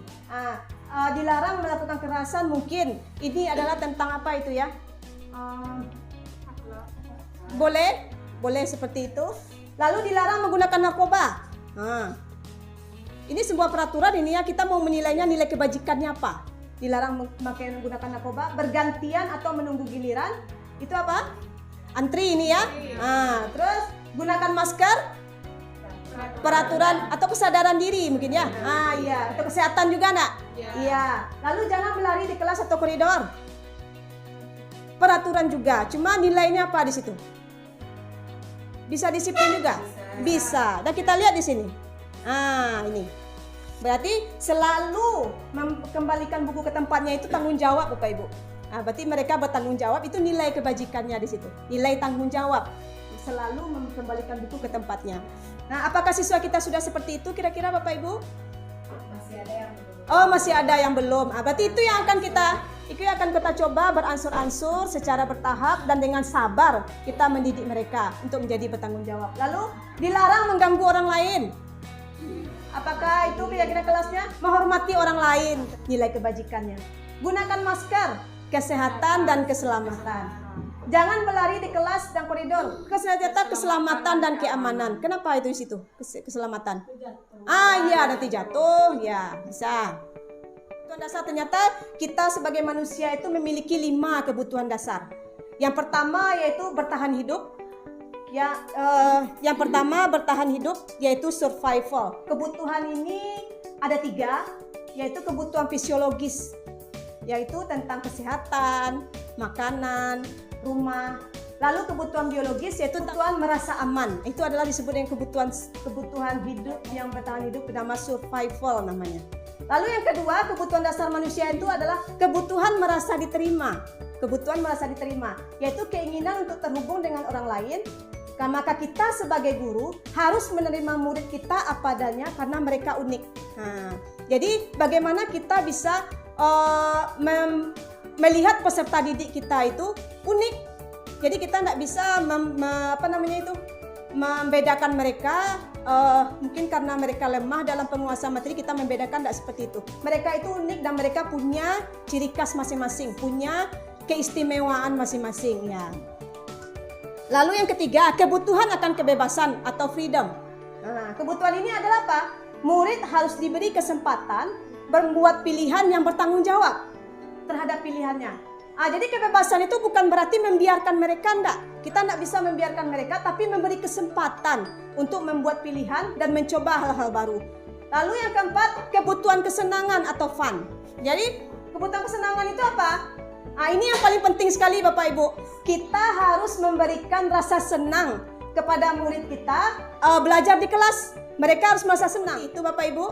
Dilarang melakukan kekerasan mungkin ini adalah tentang apa itu ya? Boleh seperti itu. Lalu dilarang menggunakan narkoba. Nah, ini sebuah peraturan ini ya, kita mau menilainya nilai kebajikannya apa. Dilarang menggunakan narkoba, bergantian atau menunggu giliran. Itu apa? Antri ini ya. Nah, terus gunakan masker, peraturan atau kesadaran diri mungkin ya. Iya, atau kesehatan juga nak. Iya. Lalu jangan berlari di kelas atau koridor. Peraturan juga. Cuma nilainya apa di situ? Bisa disiplin juga? Bisa. Dan kita lihat di sini. Ini. Berarti selalu mengembalikan buku ke tempatnya itu tanggung jawab Bapak Ibu. Berarti mereka bertanggung jawab, itu nilai kebajikannya di situ. Nilai tanggung jawab. Selalu mengembalikan buku ke tempatnya. Nah, apakah siswa kita sudah seperti itu kira-kira Bapak Ibu? Masih ada yang belum. Oh, masih ada yang belum. Berarti itu yang akan kita coba beransur-ansur secara bertahap dan dengan sabar kita mendidik mereka untuk menjadi bertanggung jawab. Lalu dilarang mengganggu orang lain. Apakah itu keyakinan kelasnya? Menghormati orang lain, nilai kebajikannya. Gunakan masker, kesehatan dan keselamatan. Jangan berlari di kelas dan koridor. Kesehatan, keselamatan dan keamanan. Kenapa itu di situ? Keselamatan. Iya, nanti jatuh, ya bisa. Kebutuhan dasar ternyata kita sebagai manusia itu memiliki 5 kebutuhan dasar. Yang pertama yaitu bertahan hidup. Yang pertama bertahan hidup yaitu survival. Kebutuhan ini ada 3, yaitu kebutuhan fisiologis, yaitu tentang kesehatan, makanan, rumah. Lalu kebutuhan biologis yaitu kebutuhan merasa aman. Itu adalah disebut dengan kebutuhan hidup yang bertahan hidup, bernama survival namanya. Lalu yang kedua, kebutuhan dasar manusia itu adalah kebutuhan merasa diterima. Kebutuhan merasa diterima, yaitu keinginan untuk terhubung dengan orang lain. Maka kita sebagai guru harus menerima murid kita apa adanya karena mereka unik. Jadi bagaimana kita bisa melihat peserta didik kita itu unik. Jadi kita tidak bisa membedakan mereka. Mungkin karena mereka lemah dalam penguasaan materi, kita membedakan tidak seperti itu. Mereka itu unik dan mereka punya ciri khas masing-masing, punya keistimewaan masing-masing ya. Lalu yang ketiga, kebutuhan akan kebebasan atau freedom. Kebutuhan ini adalah apa? Murid harus diberi kesempatan membuat pilihan yang bertanggung jawab terhadap pilihannya. Jadi kebebasan itu bukan berarti membiarkan mereka, enggak. Kita enggak bisa membiarkan mereka, tapi memberi kesempatan untuk membuat pilihan dan mencoba hal-hal baru. Lalu yang keempat, kebutuhan kesenangan atau fun. Jadi kebutuhan kesenangan itu apa? Ini yang paling penting sekali Bapak Ibu. Kita harus memberikan rasa senang kepada murid kita belajar di kelas. Mereka harus merasa senang. Itu Bapak Ibu.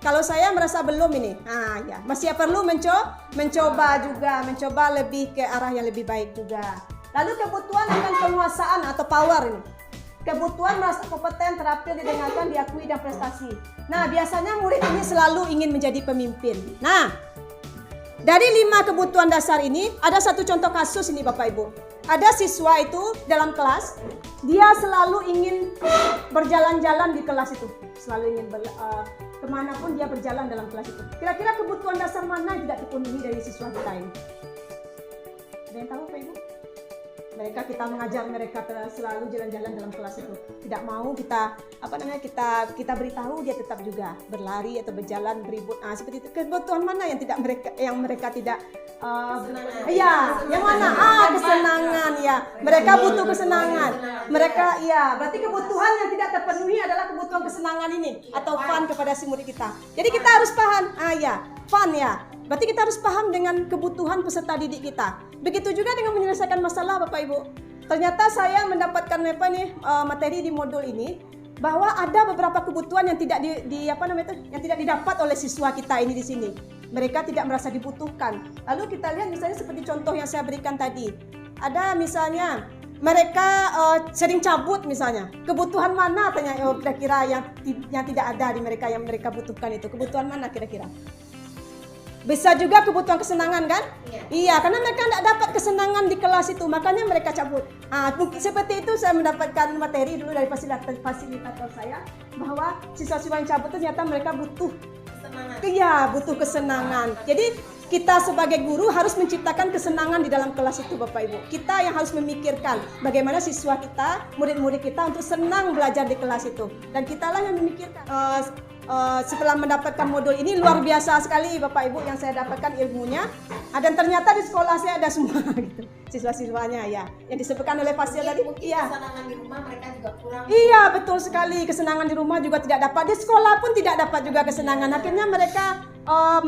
Kalau saya merasa belum ini. Ya, masih perlu mencoba juga, mencoba lebih ke arah yang lebih baik juga. Lalu kebutuhan akan penguasaan atau power ini. Kebutuhan merasa kompeten, terampil, didengarkan, diakui dan prestasi. Nah, biasanya murid ini selalu ingin menjadi pemimpin. Nah, dari 5 kebutuhan dasar ini, ada satu contoh kasus ini Bapak Ibu. Ada siswa itu dalam kelas, dia selalu ingin berjalan-jalan di kelas itu. Selalu ingin kemanapun dia berjalan dalam kelas itu. Kira-kira kebutuhan dasar mana yang tidak terpenuhi dari siswa kita ini? Ada yang tahu Bapak Ibu? Kita mengajar mereka selalu jalan-jalan dalam kelas itu. Tidak mau kita beritahu, dia tetap juga berlari atau berjalan beribut. Seperti itu. Kebutuhan mana yang mereka tidak yang mana? Kesenangan ya. Mereka butuh kesenangan. Berarti kebutuhan yang tidak terpenuhi adalah kebutuhan kesenangan ini atau fun kepada si murid kita. Jadi kita harus paham. Fun ya. Berarti kita harus paham dengan kebutuhan peserta didik kita. Begitu juga dengan menyelesaikan masalah Bapak Ibu. Ternyata saya mendapatkan materi di modul ini bahwa ada beberapa kebutuhan yang tidak yang tidak didapat oleh siswa kita ini di sini. Mereka tidak merasa dibutuhkan. Lalu kita lihat misalnya seperti contoh yang saya berikan tadi. Ada misalnya mereka sering cabut misalnya. Kebutuhan mana kira-kira yang tidak ada di mereka yang mereka butuhkan itu? Kebutuhan mana kira-kira? Bisa juga kebutuhan kesenangan kan? Iya, karena mereka tidak dapat kesenangan di kelas itu, makanya mereka cabut. Seperti itu saya mendapatkan materi dulu dari fasilitator saya bahwa siswa-siswa yang cabut ternyata mereka butuh kesenangan. Iya, butuh kesenangan. Jadi kita sebagai guru harus menciptakan kesenangan di dalam kelas itu Bapak Ibu. Kita yang harus memikirkan bagaimana siswa kita, murid-murid kita untuk senang belajar di kelas itu. Dan kitalah yang memikirkan. Setelah mendapatkan modul ini luar biasa sekali Bapak Ibu yang saya dapatkan ilmunya. Dan ternyata di sekolah saya ada semua gitu. Siswa-siswanya ya. Yang disebutkan oleh Fasil tadi. Iya. Kesenangan di rumah mereka juga kurang. Iya, betul sekali. Kesenangan di rumah juga tidak dapat. Di sekolah pun tidak dapat juga kesenangan. Akhirnya mereka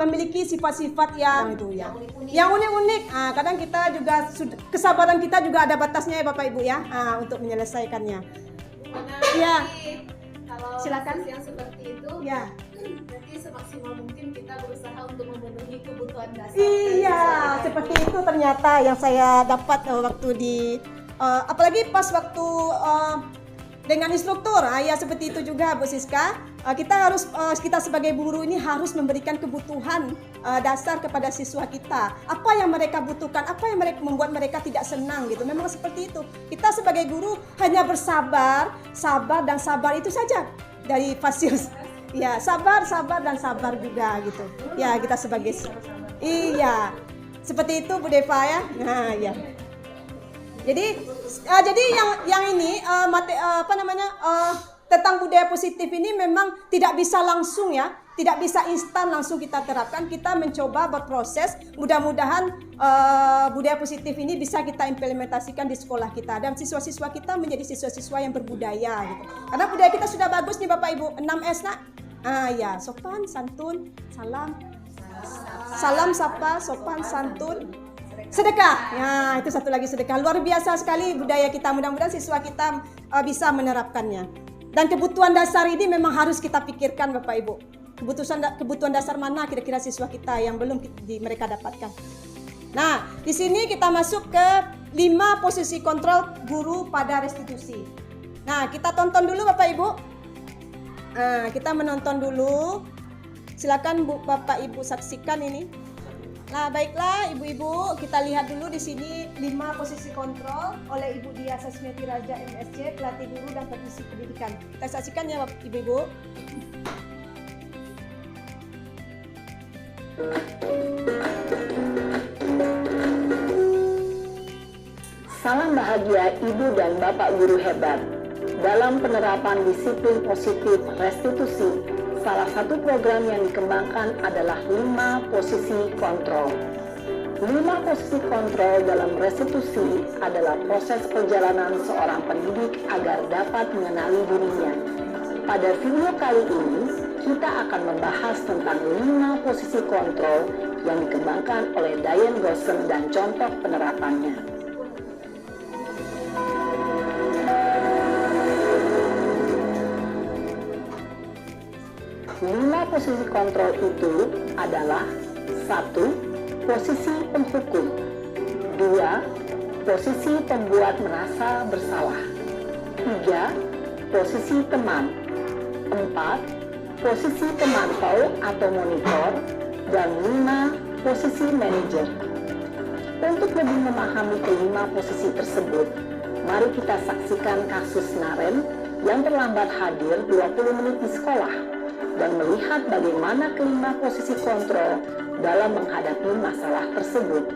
memiliki sifat-sifat yang unik-unik. Kadang kita juga kesabaran kita juga ada batasnya ya Bapak Ibu ya, untuk menyelesaikannya. Iya. Kalau Silakan. yang seperti itu, Ya. berarti semaksimal mungkin kita berusaha untuk memenuhi kebutuhan dasar. Iya, seperti itu ternyata yang saya dapat waktu di apalagi pas waktu dengan instruktur. Ya seperti itu juga Bu Siska. Kita sebagai guru ini harus memberikan kebutuhan dasar kepada siswa kita. Apa yang mereka butuhkan, apa yang membuat mereka tidak senang gitu. Memang seperti itu. Kita sebagai guru hanya bersabar, sabar dan sabar itu saja dari Fasil. Ya, sabar dan sabar juga gitu. Ya, kita sebagai iya. Seperti itu Bu Deva ya. Nah, ya. Jadi yang ini tentang budaya positif ini memang tidak bisa langsung ya, tidak bisa instan langsung kita terapkan. Kita mencoba berproses. Mudah-mudahan budaya positif ini bisa kita implementasikan di sekolah kita dan siswa-siswa kita menjadi siswa-siswa yang berbudaya gitu. Karena budaya kita sudah bagus nih Bapak Ibu. 6S nak. Ya, sopan, santun, salam sapa, sopan, santun, sedekah. Ya, itu satu lagi sedekah. Luar biasa sekali budaya kita. Mudah-mudahan siswa kita bisa menerapkannya. Dan kebutuhan dasar ini memang harus kita pikirkan Bapak Ibu. Kebutuhan dasar mana kira-kira siswa kita yang belum mereka dapatkan. Nah, di sini kita masuk ke 5 posisi kontrol guru pada restitusi. Nah, kita tonton dulu Bapak Ibu. Kita menonton dulu. Silakan Bapak Ibu saksikan ini. Nah, baiklah Ibu-ibu, kita lihat dulu di sini 5 posisi kontrol oleh Ibu Dia Sasmiati Raja MSc, pelatih guru dan teknisi pendidikan. Kita saksikan ya Ibu-ibu. Salam bahagia Ibu dan Bapak guru hebat. Dalam penerapan disiplin positif restitusi, salah satu program yang dikembangkan adalah 5 posisi kontrol. 5 posisi kontrol dalam restitusi adalah proses perjalanan seorang pendidik agar dapat mengenali dirinya. Pada video kali ini, kita akan membahas tentang 5 posisi kontrol yang dikembangkan oleh Diane Gossen dan contoh penerapannya. 5 posisi kontrol itu adalah 1. Posisi penghukum, 2. Posisi pembuat merasa bersalah, 3. Posisi teman, 4. Posisi pemantau atau monitor, dan 5. Posisi manajer. Untuk lebih memahami kelima posisi tersebut, mari kita saksikan kasus Naren yang terlambat hadir 20 menit di sekolah dan melihat bagaimana kelima posisi kontrol dalam menghadapi masalah tersebut.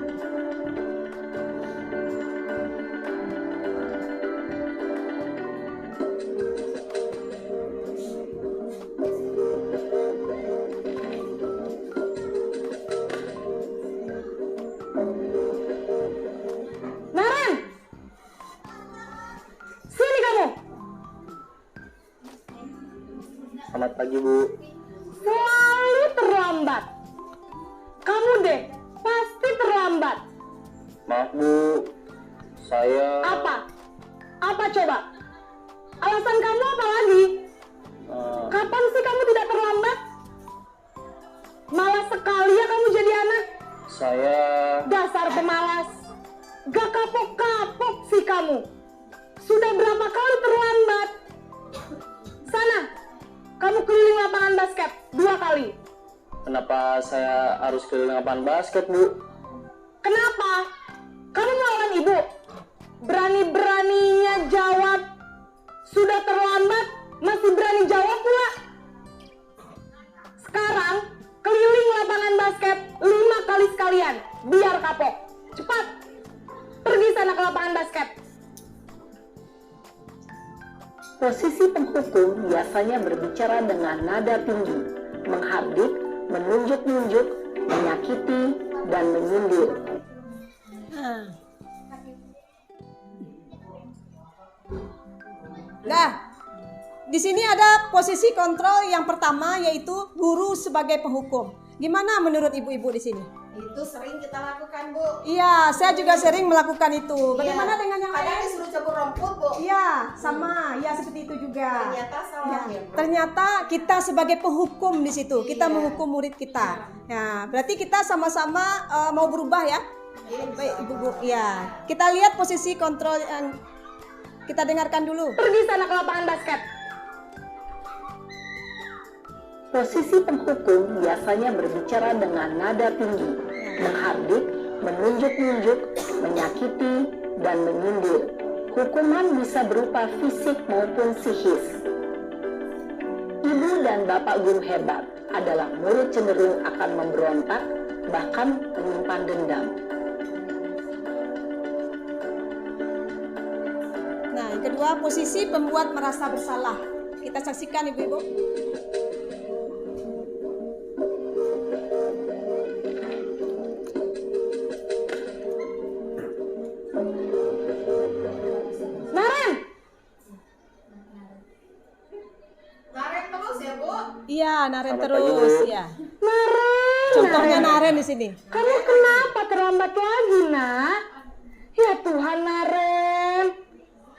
Naren! Sini kamu! Selamat pagi Bu. Selalu terlambat. Kamu deh, pasti terlambat. Maaf Bu, saya... Apa? Apa coba? Alasan kamu apa lagi? Kapan sih kamu tidak terlambat? Malas sekali ya kamu jadi anak. Saya... Dasar pemalas. Gak kapok-kapok sih kamu. Sudah berapa kali terlambat? Sana, kamu keliling lapangan basket 2 kali. Kenapa saya harus keliling lapangan basket Bu? Kenapa? Kamu melawan ibu? Berani-beraninya jawab. Sudah terlambat, masih berani jawab pula. Sekarang, keliling lapangan basket 5 kali sekali. sana ke lapangan basket. Posisi penghukum biasanya berbicara dengan nada tinggi, menghardik, menunjuk-nunjuk, menyakiti, dan menyindir. Nah, di sini ada posisi kontrol yang pertama, yaitu guru sebagai penghukum. Gimana menurut ibu-ibu di sini? Itu sering kita lakukan, Bu. Iya, saya juga sering melakukan itu. Bagaimana dengan yang Kadang lain? disuruh cabut rumput, Bu. Iya, sama. Ya, seperti itu juga. Ternyata salah ya, Bu. Ternyata kita sebagai penghukum di situ, kita menghukum murid kita. Ya, berarti kita sama-sama mau berubah ya. Baik, Ibu-ibu. Iya. Kita lihat posisi kontrol yang kita dengarkan dulu. Pergi sana ke lapangan basket. Posisi penghukum biasanya berbicara dengan nada tinggi, menghardik, menunjuk-nunjuk, menyakiti, dan menyindir. Hukuman bisa berupa fisik maupun psikis. Ibu dan bapak guru hebat adalah murid cenderung akan memberontak, bahkan menyimpan dendam. Nah, yang kedua, posisi pembuat merasa bersalah. Kita saksikan, Ibu-ibu. Naren terus ya, Bu. Iya, naren Selamat terus, pagi, Bu. ya. Naren, Contohnya naren di sini. kamu kenapa terlambat lagi, Nak? Ya Tuhan, Naren.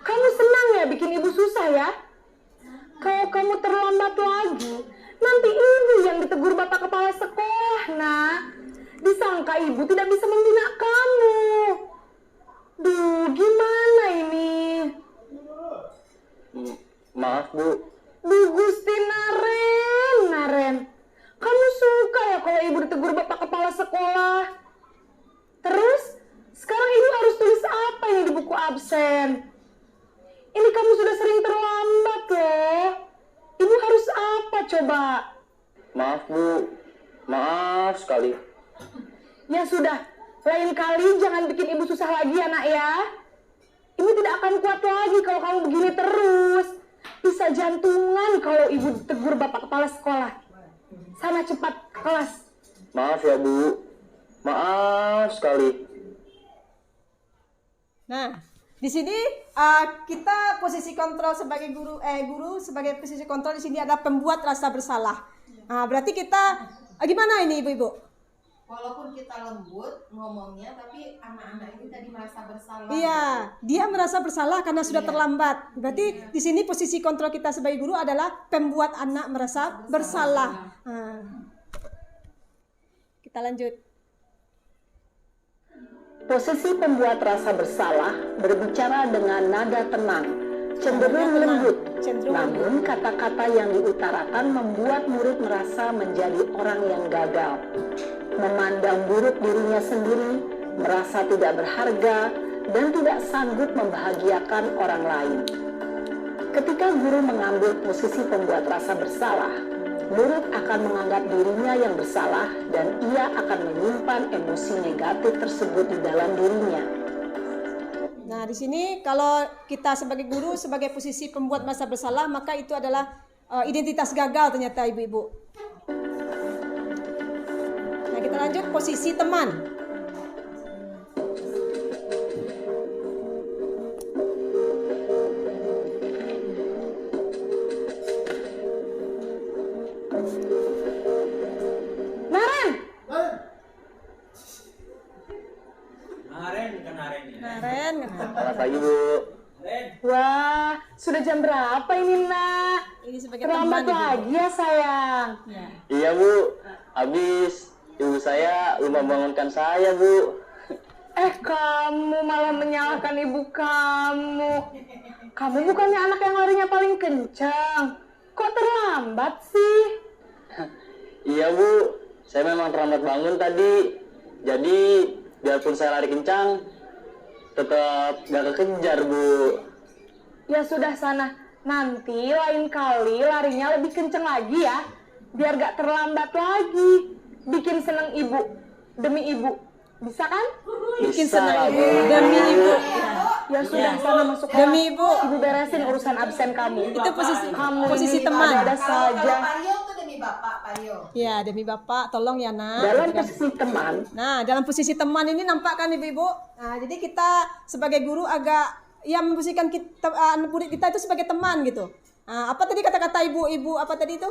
Kamu senang ya bikin ibu susah ya? Kalau kamu terlambat lagi, nanti ibu yang ditegur bapak kepala sekolah, Nak. Disangka ibu tidak bisa membina kamu. Duh, gimana ini? Maaf, Bu. Duh, Gusti Naren. Kamu suka ya kalau ibu ditegur bapak kepala sekolah? Terus, sekarang ibu harus tulis apa ini di buku absen? Ini kamu sudah sering terlambat loh. Ibu harus apa coba? Maaf, Bu. Maaf sekali. Ya sudah, lain kali jangan bikin ibu susah lagi ya, Nak ya. Ibu tidak akan kuat lagi kalau kamu begini terus. Bisa jantungan kalau ibu tegur bapak kepala sekolah. Sana cepat ke kelas. Maaf ya, Bu. Maaf sekali. Nah, di sini kita posisi kontrol sebagai guru sebagai posisi kontrol di sini adalah pembuat rasa bersalah. Nah, berarti kita gimana ini Ibu-ibu? Walaupun kita lembut ngomongnya, tapi anak-anak ini tadi merasa bersalah. Iya, dia merasa bersalah karena sudah terlambat. Berarti di sini posisi kontrol kita sebagai guru adalah pembuat anak merasa bersalah. Kita lanjut. Posisi pembuat rasa bersalah berbicara dengan nada tenang, cenderung lembut. Namun kata-kata yang diutarakan membuat murid merasa menjadi orang yang gagal, memandang buruk dirinya sendiri, merasa tidak berharga, dan tidak sanggup membahagiakan orang lain. Ketika guru mengambil posisi pembuat rasa bersalah, murid akan menganggap dirinya yang bersalah dan ia akan menyimpan emosi negatif tersebut di dalam dirinya. Nah, di sini kalau kita sebagai guru, sebagai posisi pembuat merasa bersalah, maka itu adalah identitas gagal ternyata Ibu-ibu. Nah, kita lanjut posisi teman. Naren. Selamat pagi, Bu. Wah, sudah jam berapa ini, Nak? Ini sebagai Terlambat teman Ibu. lagi ya, sayang. Ya. Iya, Bu. Habis ibu saya lupa bangunkan saya, Bu. Kamu malah menyalahkan ibu kamu. Kamu bukannya anak yang larinya paling kencang. Kok terlambat sih? Iya, Bu. Saya memang terlambat bangun tadi. Jadi, biarpun saya lari kencang, tetap gak kekejar, Bu. Ya sudah sana. Nanti lain kali larinya lebih kencang lagi ya. Biar gak terlambat lagi. Bikin seneng ibu. Demi ibu. Bisa kan? Bikin Bisa senang lah, Ibu Bu. demi Ibu. Ya sudah, sana masuk kelas. Demi Ibu. Ibu beresin urusan absen kamu. Itu Kamu posisi ini teman. ada saja. Kalau Pario tuh demi Bapak, Pario. Ya, demi Bapak, tolong ya nak. Dalam posisi teman, Nah, dalam posisi teman ini nampak kan ibu-ibu. Nah, jadi kita sebagai guru agak memposisikan kita, murid kita itu sebagai teman gitu. Nah, apa tadi kata-kata ibu-ibu apa tadi itu?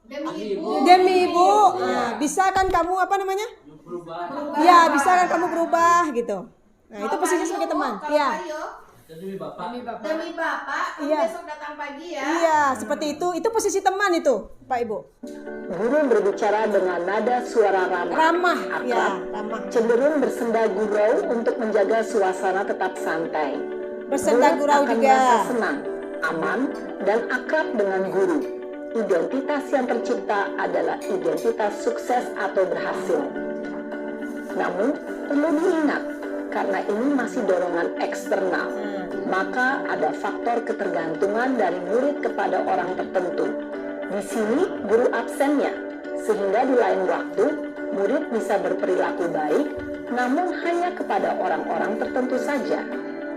Demi Ibu. Demi ibu. Nah, bisa kan kamu apa namanya? Ya, bisa kan kamu berubah gitu. Nah, itu posisinya sebagai teman. Ya. Demi Bapak, kamu Iya. besok datang pagi ya. Iya, seperti itu. Itu posisi teman itu, Pak Ibu. guru berbicara dengan nada suara ramah. Ramah, akrab, ya, ramah. cenderung bersenda gurau untuk menjaga suasana tetap santai. Bersenda Murid gurau akan juga. merasa senang, aman, dan akrab dengan guru. Identitas yang tercipta adalah identitas sukses atau berhasil. Namun, perlu diingat, karena ini masih dorongan eksternal, maka ada faktor ketergantungan dari murid kepada orang tertentu. Di sini, guru absennya, sehingga di lain waktu, murid bisa berperilaku baik, namun hanya kepada orang-orang tertentu saja.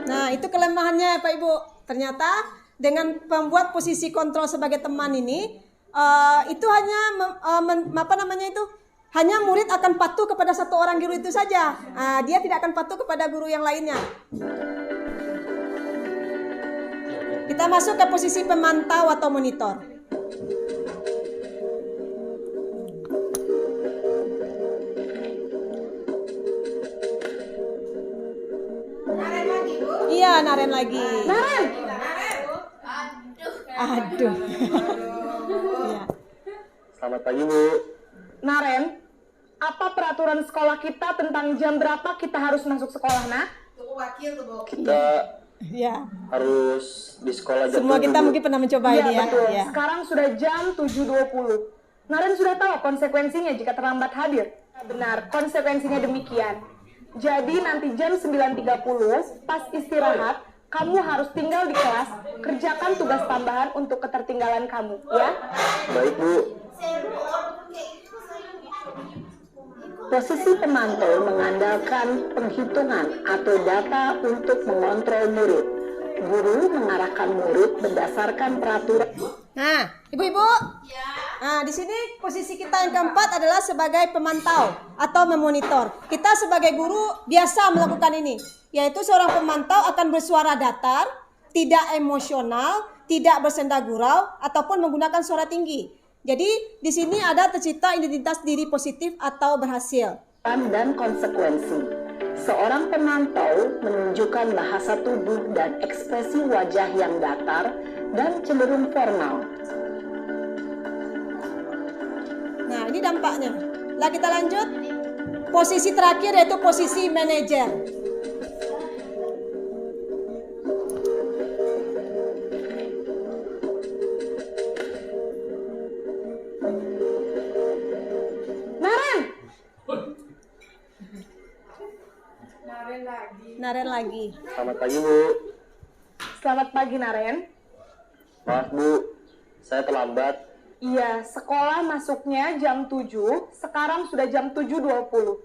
Nah, itu kelemahannya Pak Ibu. Ternyata dengan membuat posisi kontrol sebagai teman ini, itu hanya hanya murid akan patuh kepada satu orang guru itu saja. Dia tidak akan patuh kepada guru yang lainnya. Kita masuk ke posisi pemantau atau monitor. Naren lagi, Bu. Iya, Naren lagi. Naren, Aduh. Iya. Selamat pagi, Bu. Naren, apa peraturan sekolah kita tentang jam berapa kita harus masuk sekolah, nak? Tunggu wakil tuh, Bu. Kita Iya. harus di sekolah jam Semua 7, kita Bu. mungkin pernah mencoba Iya, ini ya. betul. Iya. Sekarang sudah jam 7.20. Naren sudah tahu konsekuensinya jika terlambat hadir. Benar, konsekuensinya demikian. Jadi nanti jam 9.30 pas istirahat, kamu harus tinggal di kelas, kerjakan tugas tambahan untuk ketertinggalan kamu, ya. Baik, Bu. Posisi pemantau mengandalkan penghitungan atau data untuk mengontrol murid. Guru mengarahkan murid berdasarkan peraturan. Nah, ibu-ibu. Nah, di sini posisi kita yang keempat adalah sebagai pemantau atau memonitor. Kita sebagai guru biasa melakukan ini, yaitu seorang pemantau akan bersuara datar, tidak emosional, tidak bersenda gurau, ataupun menggunakan suara tinggi. Jadi, di sini ada tercipta identitas diri positif atau berhasil. Dan konsekuensi. Seorang pemantau menunjukkan bahasa tubuh dan ekspresi wajah yang datar dan cenderung formal. Nah, ini dampaknya. Lah kita lanjut. Posisi terakhir yaitu posisi manajer. Naren, Naren lagi. Selamat pagi, Bu. selamat pagi Naren. Maaf, Bu. Saya terlambat. Iya, sekolah masuknya jam 7, sekarang sudah jam 7.20.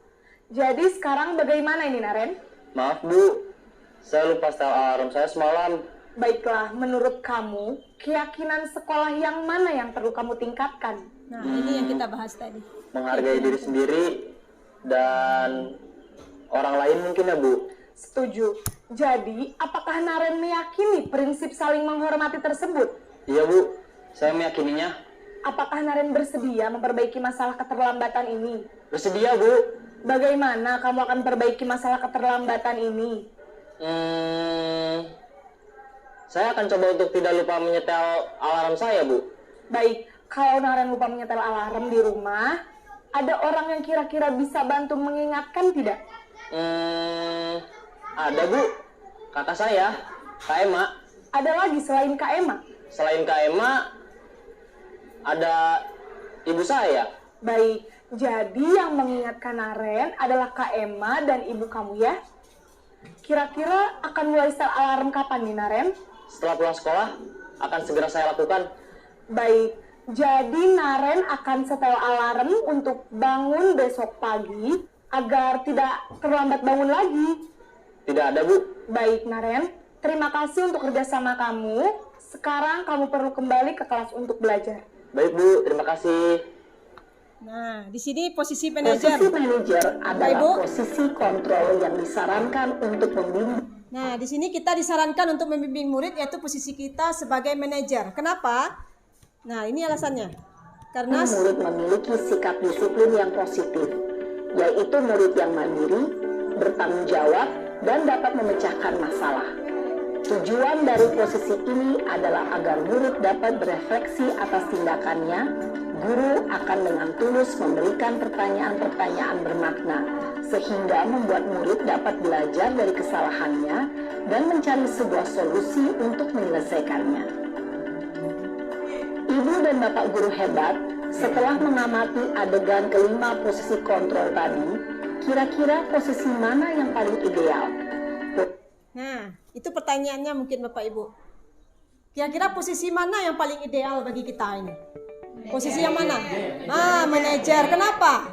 Jadi sekarang bagaimana ini Naren? Maaf, Bu. Saya lupa setel alarm saya semalam. Baiklah, menurut kamu, keyakinan sekolah yang mana yang perlu kamu tingkatkan? Nah, ini yang kita bahas tadi. Menghargai diri sendiri dan orang lain mungkin ya, Bu. Setuju. Jadi, apakah Naren meyakini prinsip saling menghormati tersebut? Iya, Bu. Saya meyakininya. Apakah Naren bersedia memperbaiki masalah keterlambatan ini? Bersedia, Bu. Bagaimana kamu akan perbaiki masalah keterlambatan ini? Saya akan coba untuk tidak lupa menyetel alarm saya, Bu. Baik, kalau Naren lupa menyetel alarm di rumah, ada orang yang kira-kira bisa bantu mengingatkan tidak? Ada, Bu. Kakak saya, Kak Emma. Ada lagi selain Kak Emma? Selain Kak Emma, ada ibu saya. Baik, jadi yang mengingatkan Naren adalah Kak Emma dan ibu kamu ya? Kira-kira akan mulai setel alarm kapan nih Naren? Setelah pulang sekolah, akan segera saya lakukan. Baik, jadi Naren akan setel alarm untuk bangun besok pagi agar tidak terlambat bangun lagi. Tidak ada, Bu. Baik, Naren. Terima kasih untuk kerjasama kamu. Sekarang kamu perlu kembali ke kelas untuk belajar. Baik, Bu. Terima kasih. Nah, di sini posisi manajer. Posisi manajer adalah posisi kontrol yang disarankan untuk membimbing. Nah, di sini kita disarankan untuk membimbing murid, yaitu posisi kita sebagai manajer. Kenapa? Nah, ini alasannya. Karena murid memiliki sikap disiplin yang positif, yaitu murid yang mandiri, bertanggung jawab, dan dapat memecahkan masalah. Tujuan dari posisi ini adalah agar murid dapat berefleksi atas tindakannya. Guru akan dengan tulus memberikan pertanyaan-pertanyaan bermakna, sehingga membuat murid dapat belajar dari kesalahannya dan mencari sebuah solusi untuk menyelesaikannya. Ibu dan Bapak guru hebat, setelah mengamati adegan kelima posisi kontrol tadi, kira-kira posisi mana yang paling ideal? Nah, itu pertanyaannya mungkin Bapak Ibu. Kira-kira posisi mana yang paling ideal bagi kita ini? Posisi yang mana? Manajer. Kenapa?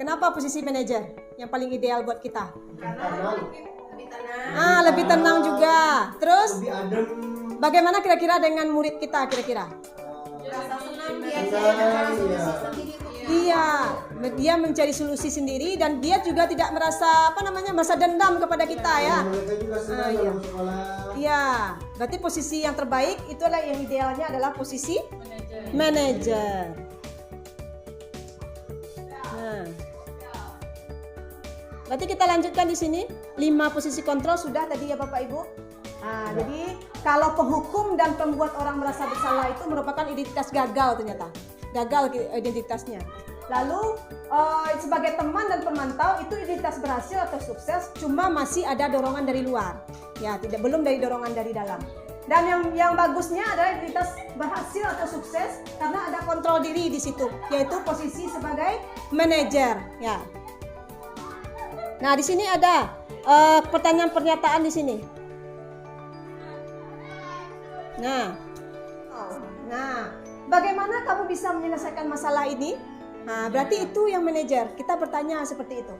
Kenapa posisi manajer yang paling ideal buat kita? Lebih tenang. Lebih tenang juga. Terus Lebih adem. bagaimana kira-kira dengan murid kita kira-kira? Rasa senang dia Dia mencari solusi sendiri dan dia juga tidak merasa merasa dendam kepada kita ya. Mereka juga senang dalam sekolah. Iya, berarti posisi yang terbaik itulah yang idealnya adalah posisi manajer. Nah, berarti kita lanjutkan di sini 5 posisi kontrol sudah tadi ya Bapak Ibu. Nah, jadi kalau penghukum dan pembuat orang merasa bersalah itu merupakan identitas gagal ternyata. Gagal identitasnya. Lalu sebagai teman dan pemantau itu identitas berhasil atau sukses, cuma masih ada dorongan dari luar. Ya, belum dari dorongan dari dalam. Dan yang bagusnya adalah identitas berhasil atau sukses karena ada kontrol diri di situ, yaitu posisi sebagai manajer, ya. Nah, di sini ada pertanyaan pernyataan di sini. Nah, bagaimana kamu bisa menyelesaikan masalah ini? Nah, berarti itu yang manajer. Kita bertanya seperti itu.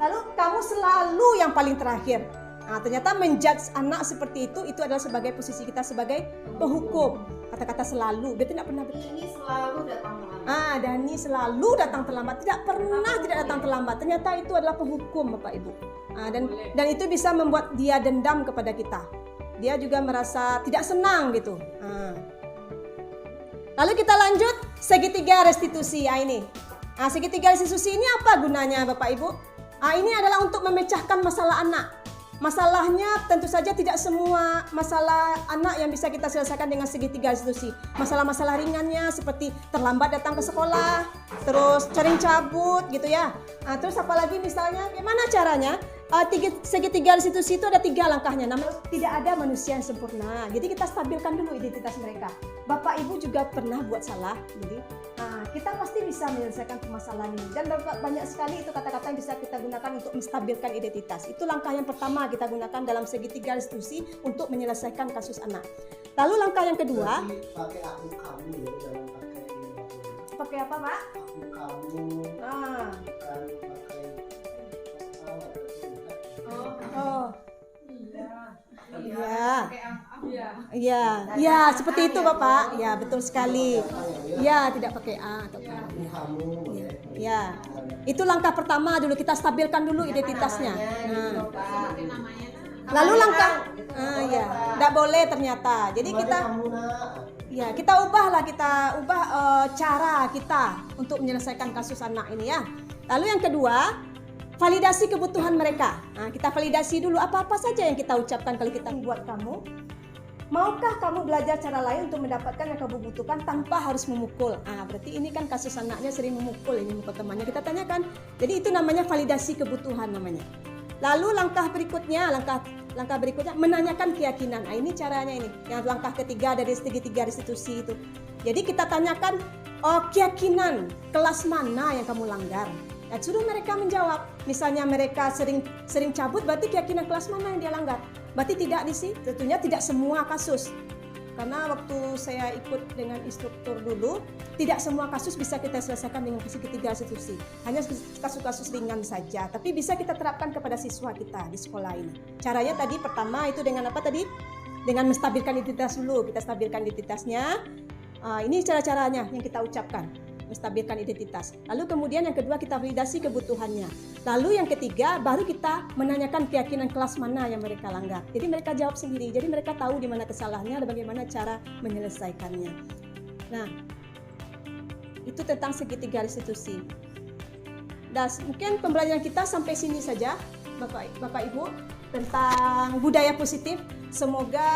Lalu kamu selalu yang paling terakhir. Nah, ternyata menjudge anak seperti itu adalah sebagai posisi kita sebagai penghukum. Kata-kata selalu, dia tidak pernah Ini selalu datang terlambat. Dani selalu datang terlambat, tidak pernah tidak datang terlambat. Ternyata itu adalah penghukum Bapak Ibu. Dan itu bisa membuat dia dendam kepada kita. Dia juga merasa tidak senang gitu. Lalu kita lanjut segitiga restitusi. Ini. Segitiga restitusi ini apa gunanya Bapak Ibu? Ini adalah untuk memecahkan masalah anak. Masalahnya tentu saja tidak semua masalah anak yang bisa kita selesaikan dengan segitiga restitusi. Masalah-masalah ringannya seperti terlambat datang ke sekolah, terus sering cabut gitu ya. Terus apalagi misalnya gimana caranya? Segitiga restitusi itu ada 3 langkahnya. Tidak ada manusia yang sempurna. Jadi kita stabilkan dulu identitas mereka. Bapak Ibu juga pernah buat salah. Jadi kita pasti bisa menyelesaikan permasalahan ini. Dan banyak sekali itu kata-kata yang bisa kita gunakan untuk menstabilkan identitas. Itu langkah yang pertama kita gunakan dalam segitiga restitusi untuk menyelesaikan kasus anak. Lalu langkah yang kedua. Pakai aku kamu ya, jangan pakai ini. Pakai apa Pak? Aku kamu. Bukan pakai Ya, seperti itu Bapak. Ya, betul sekali. Ya, tidak pakai A atau kamu. Ya. Itu langkah pertama dulu, kita stabilkan dulu identitasnya. Lalu langkah tidak boleh ternyata. Jadi kita ubah cara kita untuk menyelesaikan kasus anak ini ya. Lalu yang kedua, validasi kebutuhan mereka. Kita validasi dulu apa-apa saja yang kita ucapkan kalau kita buat kamu. Maukah kamu belajar cara lain untuk mendapatkan yang kamu butuhkan tanpa harus memukul? Berarti ini kan kasus anaknya sering memukul temannya. Kita tanyakan. Jadi itu namanya validasi kebutuhan namanya. Lalu langkah berikutnya menanyakan keyakinan. Ini caranya ini. Yang langkah ketiga dari segitiga restitusi itu. Jadi kita tanyakan keyakinan kelas mana yang kamu langgar. Suruh mereka menjawab. Misalnya mereka sering cabut, berarti keyakinan kelas mana yang dia langgar? Berarti tidak tentunya tidak semua kasus. karena waktu saya ikut dengan instruktur dulu, tidak semua kasus bisa kita selesaikan dengan ketiga institusi. Hanya kasus-kasus ringan saja, tapi bisa kita terapkan kepada siswa kita di sekolah ini. Caranya tadi pertama itu dengan apa tadi? Dengan menstabilkan identitas dulu. Kita stabilkan identitasnya. Ini cara-caranya yang kita ucapkan. Menstabilkan identitas. Lalu kemudian yang kedua kita validasi kebutuhannya. Lalu yang ketiga baru kita menanyakan keyakinan kelas mana yang mereka langgar. Jadi mereka jawab sendiri. Jadi mereka tahu di mana kesalahannya dan bagaimana cara menyelesaikannya. Nah, itu tentang segitiga restitusi. Dan mungkin pembelajaran kita sampai sini saja, Bapak Ibu, tentang budaya positif. Semoga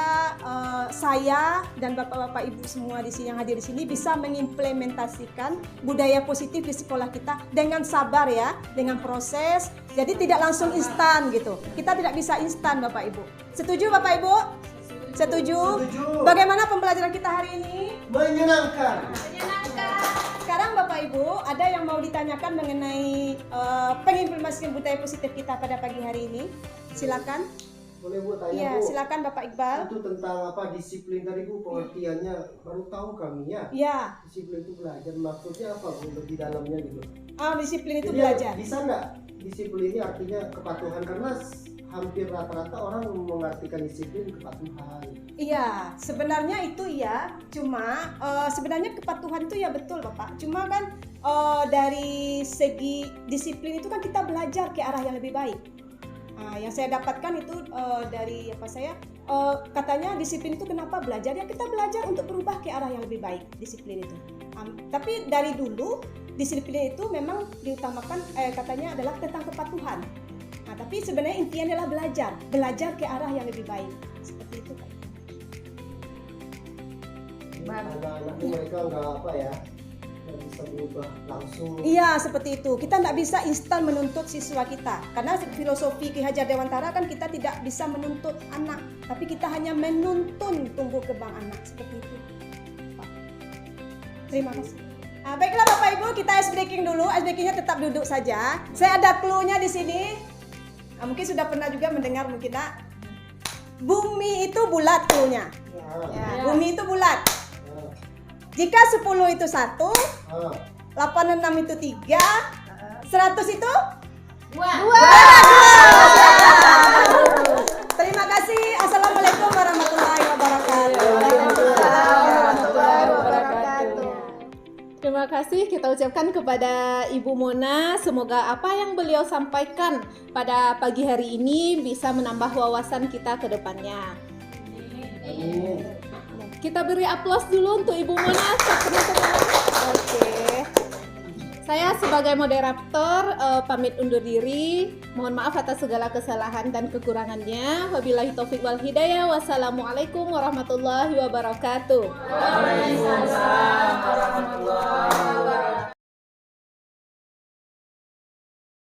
saya dan Bapak-bapak Ibu semua di sini yang hadir di sini bisa mengimplementasikan budaya positif di sekolah kita dengan sabar ya, dengan proses. Jadi tidak langsung instan gitu. Kita tidak bisa instan Bapak Ibu. Setuju Bapak Ibu? Setuju? Bagaimana pembelajaran kita hari ini? Menyenangkan. Sekarang Bapak Ibu, ada yang mau ditanyakan mengenai pengimplementasian budaya positif kita pada pagi hari ini? Silakan. Boleh Bu tanya Iya, Bu? silakan Bapak Iqbal. Itu tentang apa disiplin tadi Bu, pengertiannya baru tahu kami ya. Iya. Disiplin itu belajar, maksudnya apa Bu lebih dalamnya gitu? Disiplin itu Jadi belajar. Bisa nggak disiplin ini artinya kepatuhan, karena hampir rata-rata orang mengartikan disiplin kepatuhan. Iya, sebenarnya itu ya. Cuma sebenarnya kepatuhan itu ya betul Bapak. Cuma kan dari segi disiplin itu kan kita belajar ke arah yang lebih baik. Yang saya dapatkan itu dari katanya disiplin itu kenapa belajar? Ya kita belajar untuk berubah ke arah yang lebih baik, disiplin itu. Tapi dari dulu disiplin itu memang diutamakan katanya adalah tentang kepatuhan. Tapi sebenarnya intinya adalah belajar ke arah yang lebih baik. Seperti itu Pak. Anak-anak mereka nggak apa ya, nggak bisa berubah langsung. Iya seperti itu. Kita nggak bisa instan menuntut siswa kita. Karena filosofi Ki Hajar Dewantara kan kita tidak bisa menuntut anak, tapi kita hanya menuntun tumbuh kembang anak. Seperti itu Pak. Terima kasih. Baiklah Bapak Ibu, kita ice breaking dulu. Ice breakingnya tetap duduk saja. Saya ada clue-nya di sini. Mungkin sudah pernah juga mendengar mungkin nak. Bumi itu bulat clue-nya. Ya, bumi itu bulat. Jika 10 itu 1, 86 itu 3, 100 itu 2. Terima kasih. Assalamualaikum warahmatullahi wabarakatuh. Terima kasih kita ucapkan kepada Ibu Mona. Semoga apa yang beliau sampaikan pada pagi hari ini bisa menambah wawasan kita ke depannya. Amin. Kita beri aplaus dulu untuk Ibu Mona. Oke. Saya sebagai moderator pamit undur diri. Mohon maaf atas segala kesalahan dan kekurangannya. Wabillahi taufik wal hidayah. Wassalamualaikum warahmatullahi wabarakatuh. Waalaikumsalam warahmatullahi wabarakatuh.